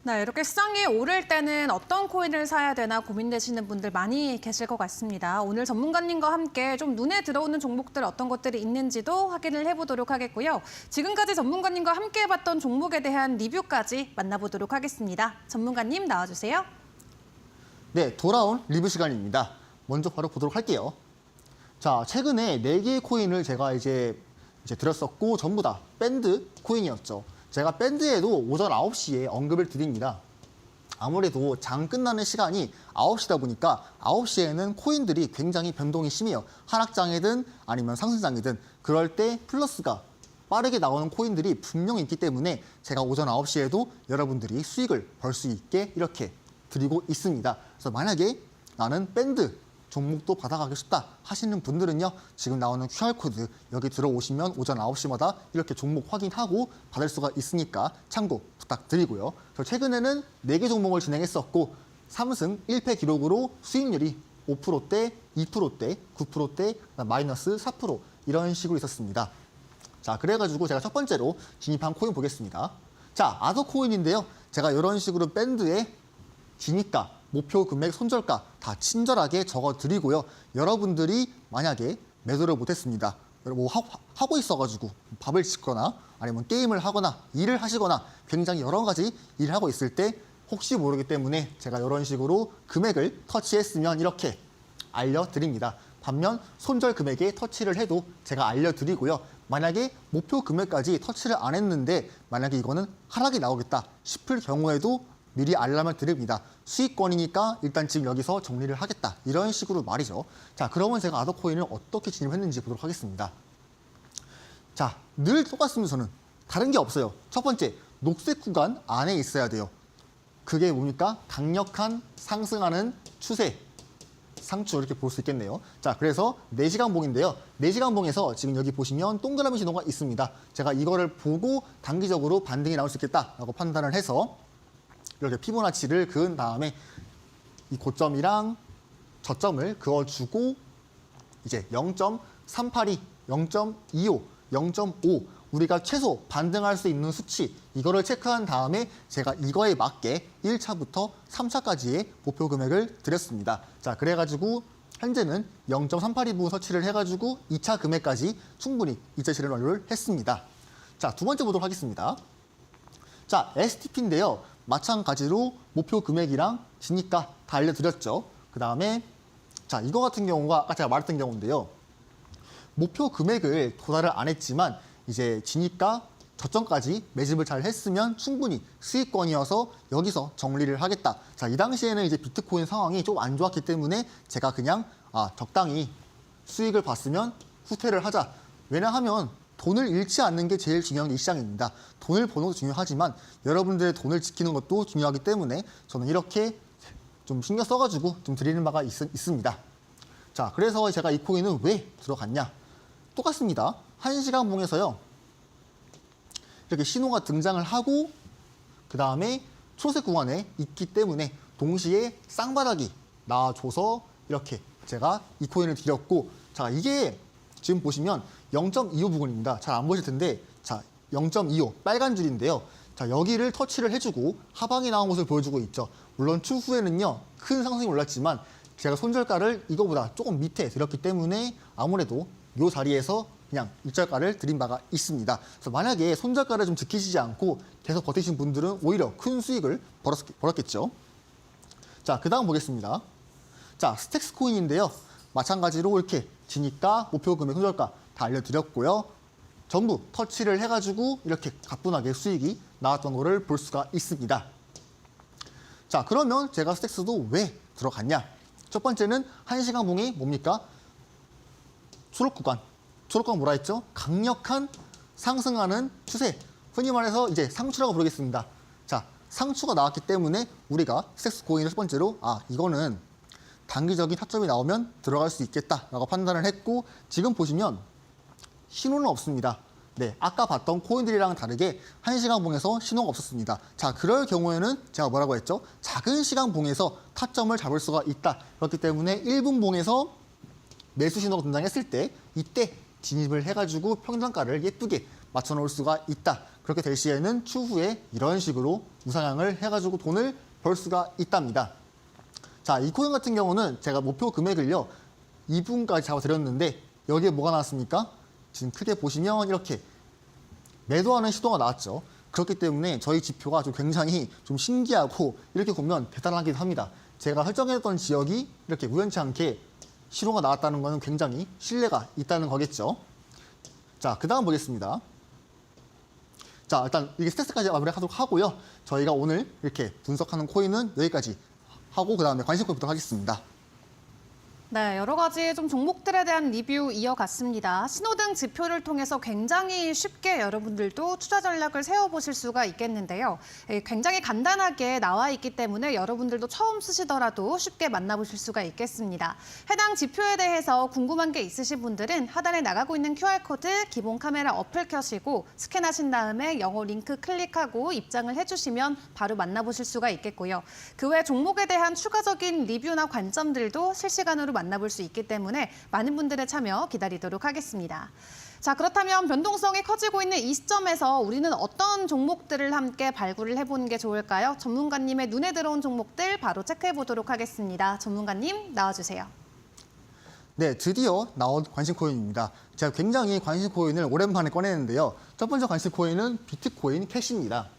네, 이렇게 시장이 오를 때는 어떤 코인을 사야 되나 고민되시는 분들 많이 계실 것 같습니다. 오늘 전문가님과 함께 좀 눈에 들어오는 종목들 어떤 것들이 있는지도 확인을 해보도록 하겠고요. 지금까지 전문가님과 함께 해봤던 종목에 대한 리뷰까지 만나보도록 하겠습니다. 전문가님 나와주세요. 네, 돌아온 리뷰 시간입니다. 먼저 바로 보도록 할게요. 자, 최근에 4개의 코인을 제가 이제 드렸었고 전부 다 밴드 코인이었죠. 제가 밴드에도 오전 9시에 언급을 드립니다. 아무래도 장 끝나는 시간이 9시다 보니까 9시에는 코인들이 굉장히 변동이 심해요. 하락장이든 아니면 상승장이든 그럴 때 플러스가 빠르게 나오는 코인들이 분명히 있기 때문에 제가 오전 9시에도 여러분들이 수익을 벌 수 있게 이렇게 드리고 있습니다. 그래서 만약에 나는 밴드 종목도 받아가고 싶다 하시는 분들은요. 지금 나오는 QR코드 여기 들어오시면 오전 9시마다 이렇게 종목 확인하고 받을 수가 있으니까 참고 부탁드리고요. 저 최근에는 4개 종목을 진행했었고 3승 1패 기록으로 수익률이 5%대, 2%대, 9%대, 마이너스 4% 이런 식으로 있었습니다. 자, 그래가지고 제가 첫 번째로 진입한 코인 보겠습니다. 자, 아더 코인인데요. 제가 이런 식으로 밴드에 진입가, 목표 금액, 손절가 다 친절하게 적어드리고요. 여러분들이 만약에 매도를 못했습니다. 하고 있어가지고 밥을 짓거나 아니면 게임을 하거나 일을 하시거나 굉장히 여러 가지 일을 하고 있을 때 혹시 모르기 때문에 제가 이런 식으로 금액을 터치했으면 이렇게 알려드립니다. 반면 손절 금액에 터치를 해도 제가 알려드리고요. 만약에 목표 금액까지 터치를 안 했는데 만약에 이거는 하락이 나오겠다 싶을 경우에도 미리 알람을 드립니다. 수익권이니까 일단 지금 여기서 정리를 하겠다. 이런 식으로 말이죠. 자, 그러면 제가 아더코인을 어떻게 진입했는지 보도록 하겠습니다. 자, 늘 똑같습니다. 저는 다른 게 없어요. 첫 번째, 녹색 구간 안에 있어야 돼요. 그게 뭡니까? 강력한 상승하는 추세. 상추 이렇게 볼 수 있겠네요. 자, 그래서 4시간 봉인데요. 4시간 봉에서 지금 여기 보시면 동그라미 신호가 있습니다. 제가 이거를 보고 단기적으로 반등이 나올 수 있겠다라고 판단을 해서 이렇게 피보나치를 그은 다음에 이 고점이랑 저점을 그어주고 이제 0.382, 0.25, 0.5 우리가 최소 반등할 수 있는 수치 이거를 체크한 다음에 제가 이거에 맞게 1차부터 3차까지의 목표 금액을 드렸습니다. 자, 그래가지고 현재는 0.382 부분 설치를 해가지고 2차 금액까지 충분히 2차 실행 완료를 했습니다. 자, 두 번째 보도록 하겠습니다. 자, STP인데요. 마찬가지로 목표 금액이랑 진입가 다 알려드렸죠. 그 다음에 자, 이거 같은 경우가 아까 제가 말했던 경우인데요. 목표 금액을 도달을 안 했지만 이제 진입가 저점까지 매집을 잘 했으면 충분히 수익권이어서 여기서 정리를 하겠다. 자, 이 당시에는 이제 비트코인 상황이 좀 안 좋았기 때문에 제가 그냥 적당히 수익을 봤으면 후퇴를 하자. 왜냐하면 돈을 잃지 않는 게 제일 중요한 게 이 시장입니다. 돈을 버는 것도 중요하지만 여러분들의 돈을 지키는 것도 중요하기 때문에 저는 이렇게 좀 신경 써가지고 좀 드리는 바가 있습니다. 자, 그래서 제가 이 코인은 왜 들어갔냐? 똑같습니다. 1시간 봉에서요. 이렇게 신호가 등장을 하고 그 다음에 초색 구간에 있기 때문에 동시에 쌍바닥이 나와줘서 이렇게 제가 이 코인을 드렸고, 자, 이게 지금 보시면 0.25 부근입니다. 잘 안 보실 텐데, 자, 0.25 빨간 줄인데요. 자, 여기를 터치를 해주고 하방이 나온 것을 보여주고 있죠. 물론 추후에는요, 큰 상승이 올랐지만 제가 손절가를 이거보다 조금 밑에 드렸기 때문에 아무래도 이 자리에서 그냥 일절가를 드린 바가 있습니다. 그래서 만약에 손절가를 좀 지키시지 않고 계속 버티신 분들은 오히려 큰 수익을 벌었겠죠. 자, 그 다음 보겠습니다. 자, 스택스 코인인데요. 마찬가지로 이렇게 지니까 목표 금액 손절가 다 알려드렸고요. 전부 터치를 해가지고 이렇게 가뿐하게 수익이 나왔던 거를 볼 수가 있습니다. 자, 그러면 제가 스택스도 왜 들어갔냐? 첫 번째는 1시간 봉이 뭡니까? 초록 구간. 초록 구간 뭐라 했죠? 강력한 상승하는 추세. 흔히 말해서 이제 상추라고 부르겠습니다. 자, 상추가 나왔기 때문에 우리가 스택스 코인을 첫 번째로 이거는 단기적인 타점이 나오면 들어갈 수 있겠다라고 판단을 했고, 지금 보시면 신호는 없습니다. 네, 아까 봤던 코인들이랑 다르게 1시간 봉에서 신호가 없었습니다. 자, 그럴 경우에는 제가 뭐라고 했죠? 작은 시간 봉에서 타점을 잡을 수가 있다. 그렇기 때문에 1분 봉에서 매수 신호가 등장했을 때 이때 진입을 해가지고 평단가를 예쁘게 맞춰놓을 수가 있다. 그렇게 될 시에는 추후에 이런 식으로 우상향을 해가지고 돈을 벌 수가 있답니다. 자, 이 코인 같은 경우는 제가 목표 금액을요 2분까지 잡아드렸는데 여기에 뭐가 나왔습니까? 지금 크게 보시면 이렇게 매도하는 시도가 나왔죠. 그렇기 때문에 저희 지표가 좀 굉장히 좀 신기하고 이렇게 보면 대단하기도 합니다. 제가 설정했던 지역이 이렇게 우연치 않게 신호가 나왔다는 것은 굉장히 신뢰가 있다는 거겠죠. 자, 그 다음 보겠습니다. 자, 일단 이게 스택스까지 마무리하도록 하고요. 저희가 오늘 이렇게 분석하는 코인은 여기까지 하고 그 다음에 관심 코인 보도록 하겠습니다. 네, 여러 가지 좀 종목들에 대한 리뷰 이어갔습니다. 신호등 지표를 통해서 굉장히 쉽게 여러분들도 투자 전략을 세워보실 수가 있겠는데요. 굉장히 간단하게 나와 있기 때문에 여러분들도 처음 쓰시더라도 쉽게 만나보실 수가 있겠습니다. 해당 지표에 대해서 궁금한 게 있으신 분들은 하단에 나가고 있는 QR코드 기본 카메라 어플 켜시고 스캔하신 다음에 영어 링크 클릭하고 입장을 해주시면 바로 만나보실 수가 있겠고요. 그 외 종목에 대한 추가적인 리뷰나 관점들도 실시간으로 만나볼 수 있기 때문에 많은 분들의 참여 기다리도록 하겠습니다. 자, 그렇다면 변동성이 커지고 있는 이 시점에서 우리는 어떤 종목들을 함께 발굴을 해보는 게 좋을까요? 전문가님의 눈에 들어온 종목들 바로 체크해 보도록 하겠습니다. 전문가님 나와주세요. 네, 드디어 나온 관심 코인입니다. 제가 굉장히 관심 코인을 오랜만에 꺼내는데요. 첫 번째 관심 코인은 비트코인 캐시입니다.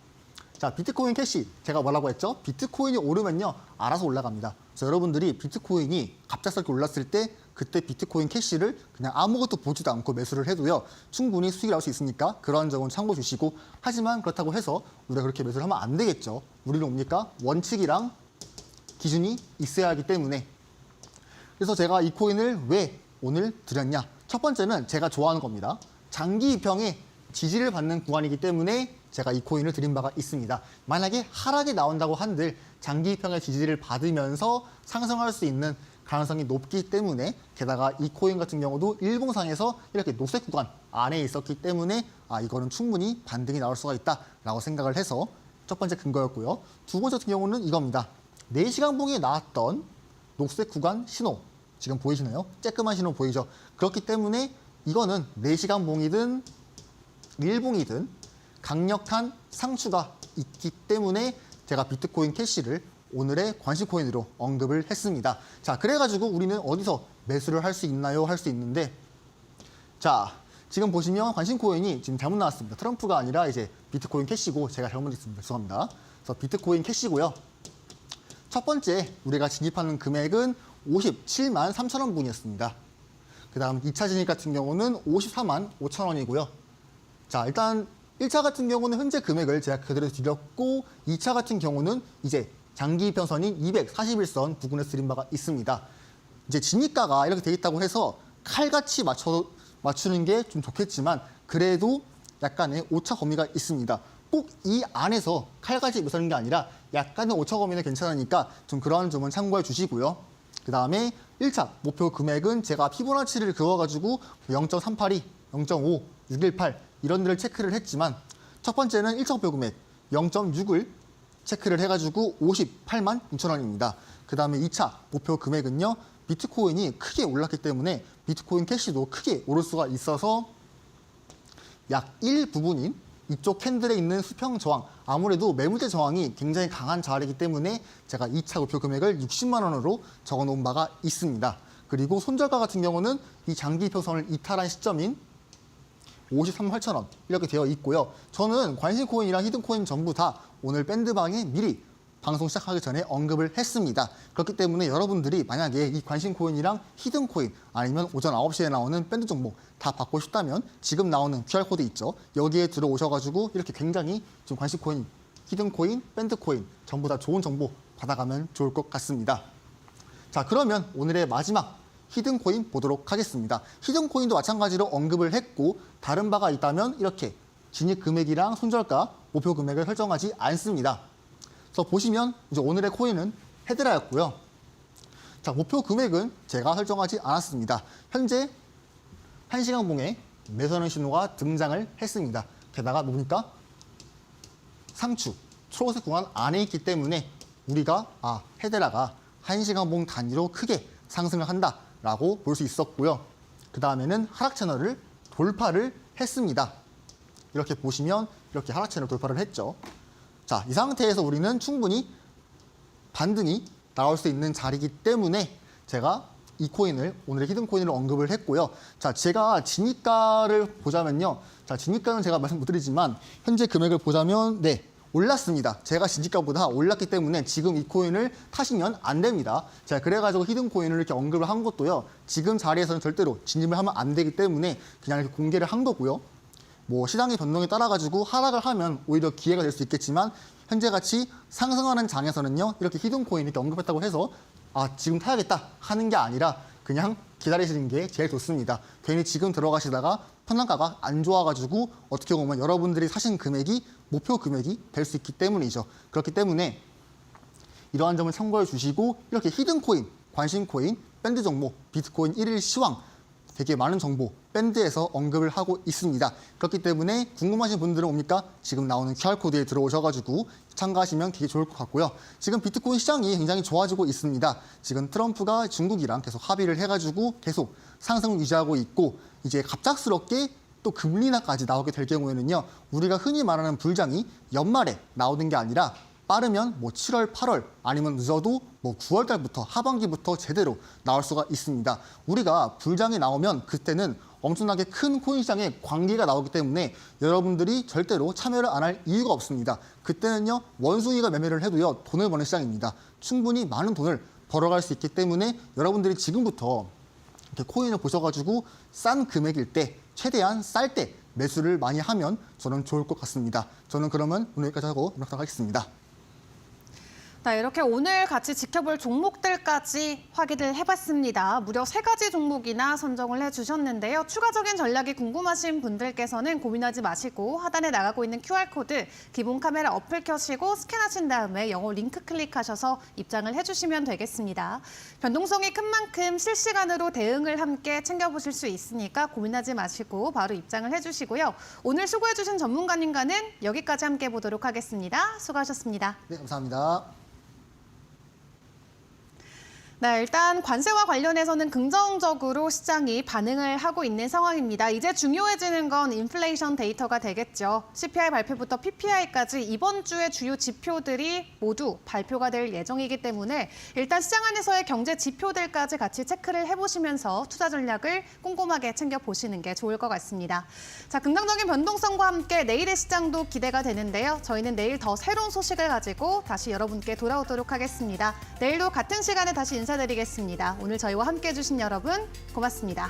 자, 비트코인 캐시, 제가 뭐라고 했죠? 비트코인이 오르면요, 알아서 올라갑니다. 그래서 여러분들이 비트코인이 갑작스럽게 올랐을 때 그때 비트코인 캐시를 그냥 아무것도 보지도 않고 매수를 해도요, 충분히 수익이 나올 수 있으니까 그런 점은 참고 주시고, 하지만 그렇다고 해서 우리가 그렇게 매수를 하면 안 되겠죠. 우리는 뭡니까? 원칙이랑 기준이 있어야 하기 때문에. 그래서 제가 이 코인을 왜 오늘 드렸냐? 첫 번째는 제가 좋아하는 겁니다. 장기 입형에 지지를 받는 구간이기 때문에 제가 이 코인을 드린 바가 있습니다. 만약에 하락이 나온다고 한들 장기 입형의 지지를 받으면서 상승할 수 있는 가능성이 높기 때문에, 게다가 이 코인 같은 경우도 일봉상에서 이렇게 녹색 구간 안에 있었기 때문에 이거는 충분히 반등이 나올 수가 있다라고 생각을 해서 첫 번째 근거였고요. 두 번째 같은 경우는 이겁니다. 4시간 봉에 나왔던 녹색 구간 신호, 지금 보이시나요? 쬐끄만 신호 보이죠? 그렇기 때문에 이거는 4시간 봉이든 일봉이든 강력한 상추가 있기 때문에 제가 비트코인 캐시를 오늘의 관심 코인으로 언급을 했습니다. 자, 그래가지고 우리는 어디서 매수를 할 수 있나요? 할 수 있는데, 자, 지금 보시면 관심 코인이 지금 잘못 나왔습니다. 트럼프가 아니라 이제 비트코인 캐시고 제가 잘못했습니다. 죄송합니다. 그래서 비트코인 캐시고요. 첫 번째 우리가 진입하는 금액은 57만 3천 원 분이었습니다. 그 다음 2차 진입 같은 경우는 54만 5천 원이고요. 자, 일단 1차 같은 경우는 현재 금액을 제가 그대로 드렸고 2차 같은 경우는 이제 장기 편선인 241선 부근에서 드린 바가 있습니다. 이제 진입가가 이렇게 돼 있다고 해서 칼같이 맞추는 게 좀 좋겠지만 그래도 약간의 오차 범위가 있습니다. 꼭 이 안에서 칼같이 맞추는 게 아니라 약간의 오차 범위는 괜찮으니까 좀 그런 점은 참고해 주시고요. 그 다음에 1차 목표 금액은 제가 피보나치를 그어가지고 0.382, 0.5, 618 이런 데를 체크를 했지만 첫 번째는 1차 목표 금액 0.6을 체크를 해가지고 58만 6천 원입니다. 그 다음에 2차 목표 금액은요. 비트코인이 크게 올랐기 때문에 비트코인 캐시도 크게 오를 수가 있어서 약 1부분인 이쪽 캔들에 있는 수평 저항, 아무래도 매물대 저항이 굉장히 강한 자리이기 때문에 제가 2차 목표 금액을 60만 원으로 적어놓은 바가 있습니다. 그리고 손절가 같은 경우는 이 장기 표선을 이탈한 시점인 53만 8천 원 이렇게 되어 있고요. 저는 관심 코인이랑 히든 코인 전부 다 오늘 밴드방에 미리 방송 시작하기 전에 언급을 했습니다. 그렇기 때문에 여러분들이 만약에 이 관심 코인이랑 히든 코인 아니면 오전 9시에 나오는 밴드 종목 다 받고 싶다면 지금 나오는 QR코드 있죠. 여기에 들어오셔가지고 이렇게 굉장히 좀 관심 코인, 히든 코인, 밴드 코인 전부 다 좋은 정보 받아가면 좋을 것 같습니다. 자, 그러면 오늘의 마지막 히든 코인 보도록 하겠습니다. 히든 코인도 마찬가지로 언급을 했고 다른 바가 있다면 이렇게 진입 금액이랑 손절가, 목표 금액을 설정하지 않습니다. 그래서 보시면 이제 오늘의 코인은 헤드라였고요. 자, 목표 금액은 제가 설정하지 않았습니다. 현재 1시간 봉에 매수하는 신호가 등장을 했습니다. 게다가 보니까 상추, 초록색 구간 안에 있기 때문에 우리가 헤드라가 1시간 봉 단위로 크게 상승을 한다라고 볼 수 있었고요. 그 다음에는 하락 채널을 돌파를 했습니다. 이렇게 보시면 이렇게 하락 채널 돌파를 했죠. 자, 이 상태에서 우리는 충분히 반등이 나올 수 있는 자리이기 때문에 제가 이 코인을 오늘의 히든 코인을 언급을 했고요. 자, 제가 진입가를 보자면요. 자, 진입가는 제가 말씀 못 드리지만 현재 금액을 보자면 올랐습니다. 제가 진입가보다 올랐기 때문에 지금 이 코인을 타시면 안 됩니다. 제가 그래가지고 히든 코인을 이렇게 언급을 한 것도요. 지금 자리에서는 절대로 진입을 하면 안 되기 때문에 그냥 이렇게 공개를 한 거고요. 뭐 시장의 변동에 따라 가지고 하락을 하면 오히려 기회가 될 수 있겠지만 현재 같이 상승하는 장에서는요. 이렇게 히든 코인 이렇게 언급했다고 해서 지금 타야겠다 하는 게 아니라 그냥 기다리시는 게 제일 좋습니다. 괜히 지금 들어가시다가 편단가가 안 좋아가지고 어떻게 보면 여러분들이 사신 금액이 목표 금액이 될 수 있기 때문이죠. 그렇기 때문에 이러한 점을 참고해 주시고 이렇게 히든 코인, 관심 코인, 밴드 종목, 비트코인 1일 시황 되게 많은 정보 밴드에서 언급을 하고 있습니다. 그렇기 때문에 궁금하신 분들은 옵니까? 지금 나오는 QR코드에 들어오셔가지고 참가하시면 되게 좋을 것 같고요. 지금 비트코인 시장이 굉장히 좋아지고 있습니다. 지금 트럼프가 중국이랑 계속 합의를 해가지고 계속 상승을 유지하고 있고 이제 갑작스럽게 또 금리 인하까지 나오게 될 경우에는요. 우리가 흔히 말하는 불장이 연말에 나오는 게 아니라 빠르면 7월, 8월 아니면 늦어도 9월 달부터 하반기부터 제대로 나올 수가 있습니다. 우리가 불장이 나오면 그때는 엄청나게 큰 코인 시장에 관계가 나오기 때문에 여러분들이 절대로 참여를 안 할 이유가 없습니다. 그때는요. 원숭이가 매매를 해도요. 돈을 버는 시장입니다. 충분히 많은 돈을 벌어갈 수 있기 때문에 여러분들이 지금부터 이렇게 코인을 보셔가지고 싼 금액일 때 최대한 쌀 때 매수를 많이 하면 저는 좋을 것 같습니다. 저는 그러면 오늘 여기까지 하고 마치도록 하겠습니다. 네, 이렇게 오늘 같이 지켜볼 종목들까지 확인을 해봤습니다. 무려 3가지 종목이나 선정을 해주셨는데요. 추가적인 전략이 궁금하신 분들께서는 고민하지 마시고 하단에 나가고 있는 QR코드 기본 카메라 어플 켜시고 스캔하신 다음에 영어 링크 클릭하셔서 입장을 해주시면 되겠습니다. 변동성이 큰 만큼 실시간으로 대응을 함께 챙겨보실 수 있으니까 고민하지 마시고 바로 입장을 해주시고요. 오늘 수고해주신 전문가님과는 여기까지 함께 보도록 하겠습니다. 수고하셨습니다. 네, 감사합니다. 네, 일단 관세와 관련해서는 긍정적으로 시장이 반응을 하고 있는 상황입니다. 이제 중요해지는 건 인플레이션 데이터가 되겠죠. CPI 발표부터 PPI까지 이번 주의 주요 지표들이 모두 발표가 될 예정이기 때문에 일단 시장 안에서의 경제 지표들까지 같이 체크를 해보시면서 투자 전략을 꼼꼼하게 챙겨보시는 게 좋을 것 같습니다. 자, 긍정적인 변동성과 함께 내일의 시장도 기대가 되는데요. 저희는 내일 더 새로운 소식을 가지고 다시 여러분께 돌아오도록 하겠습니다. 내일도 같은 시간에 다시 인사드리겠습니다. 오늘 저희와 함께해 주신 여러분 고맙습니다.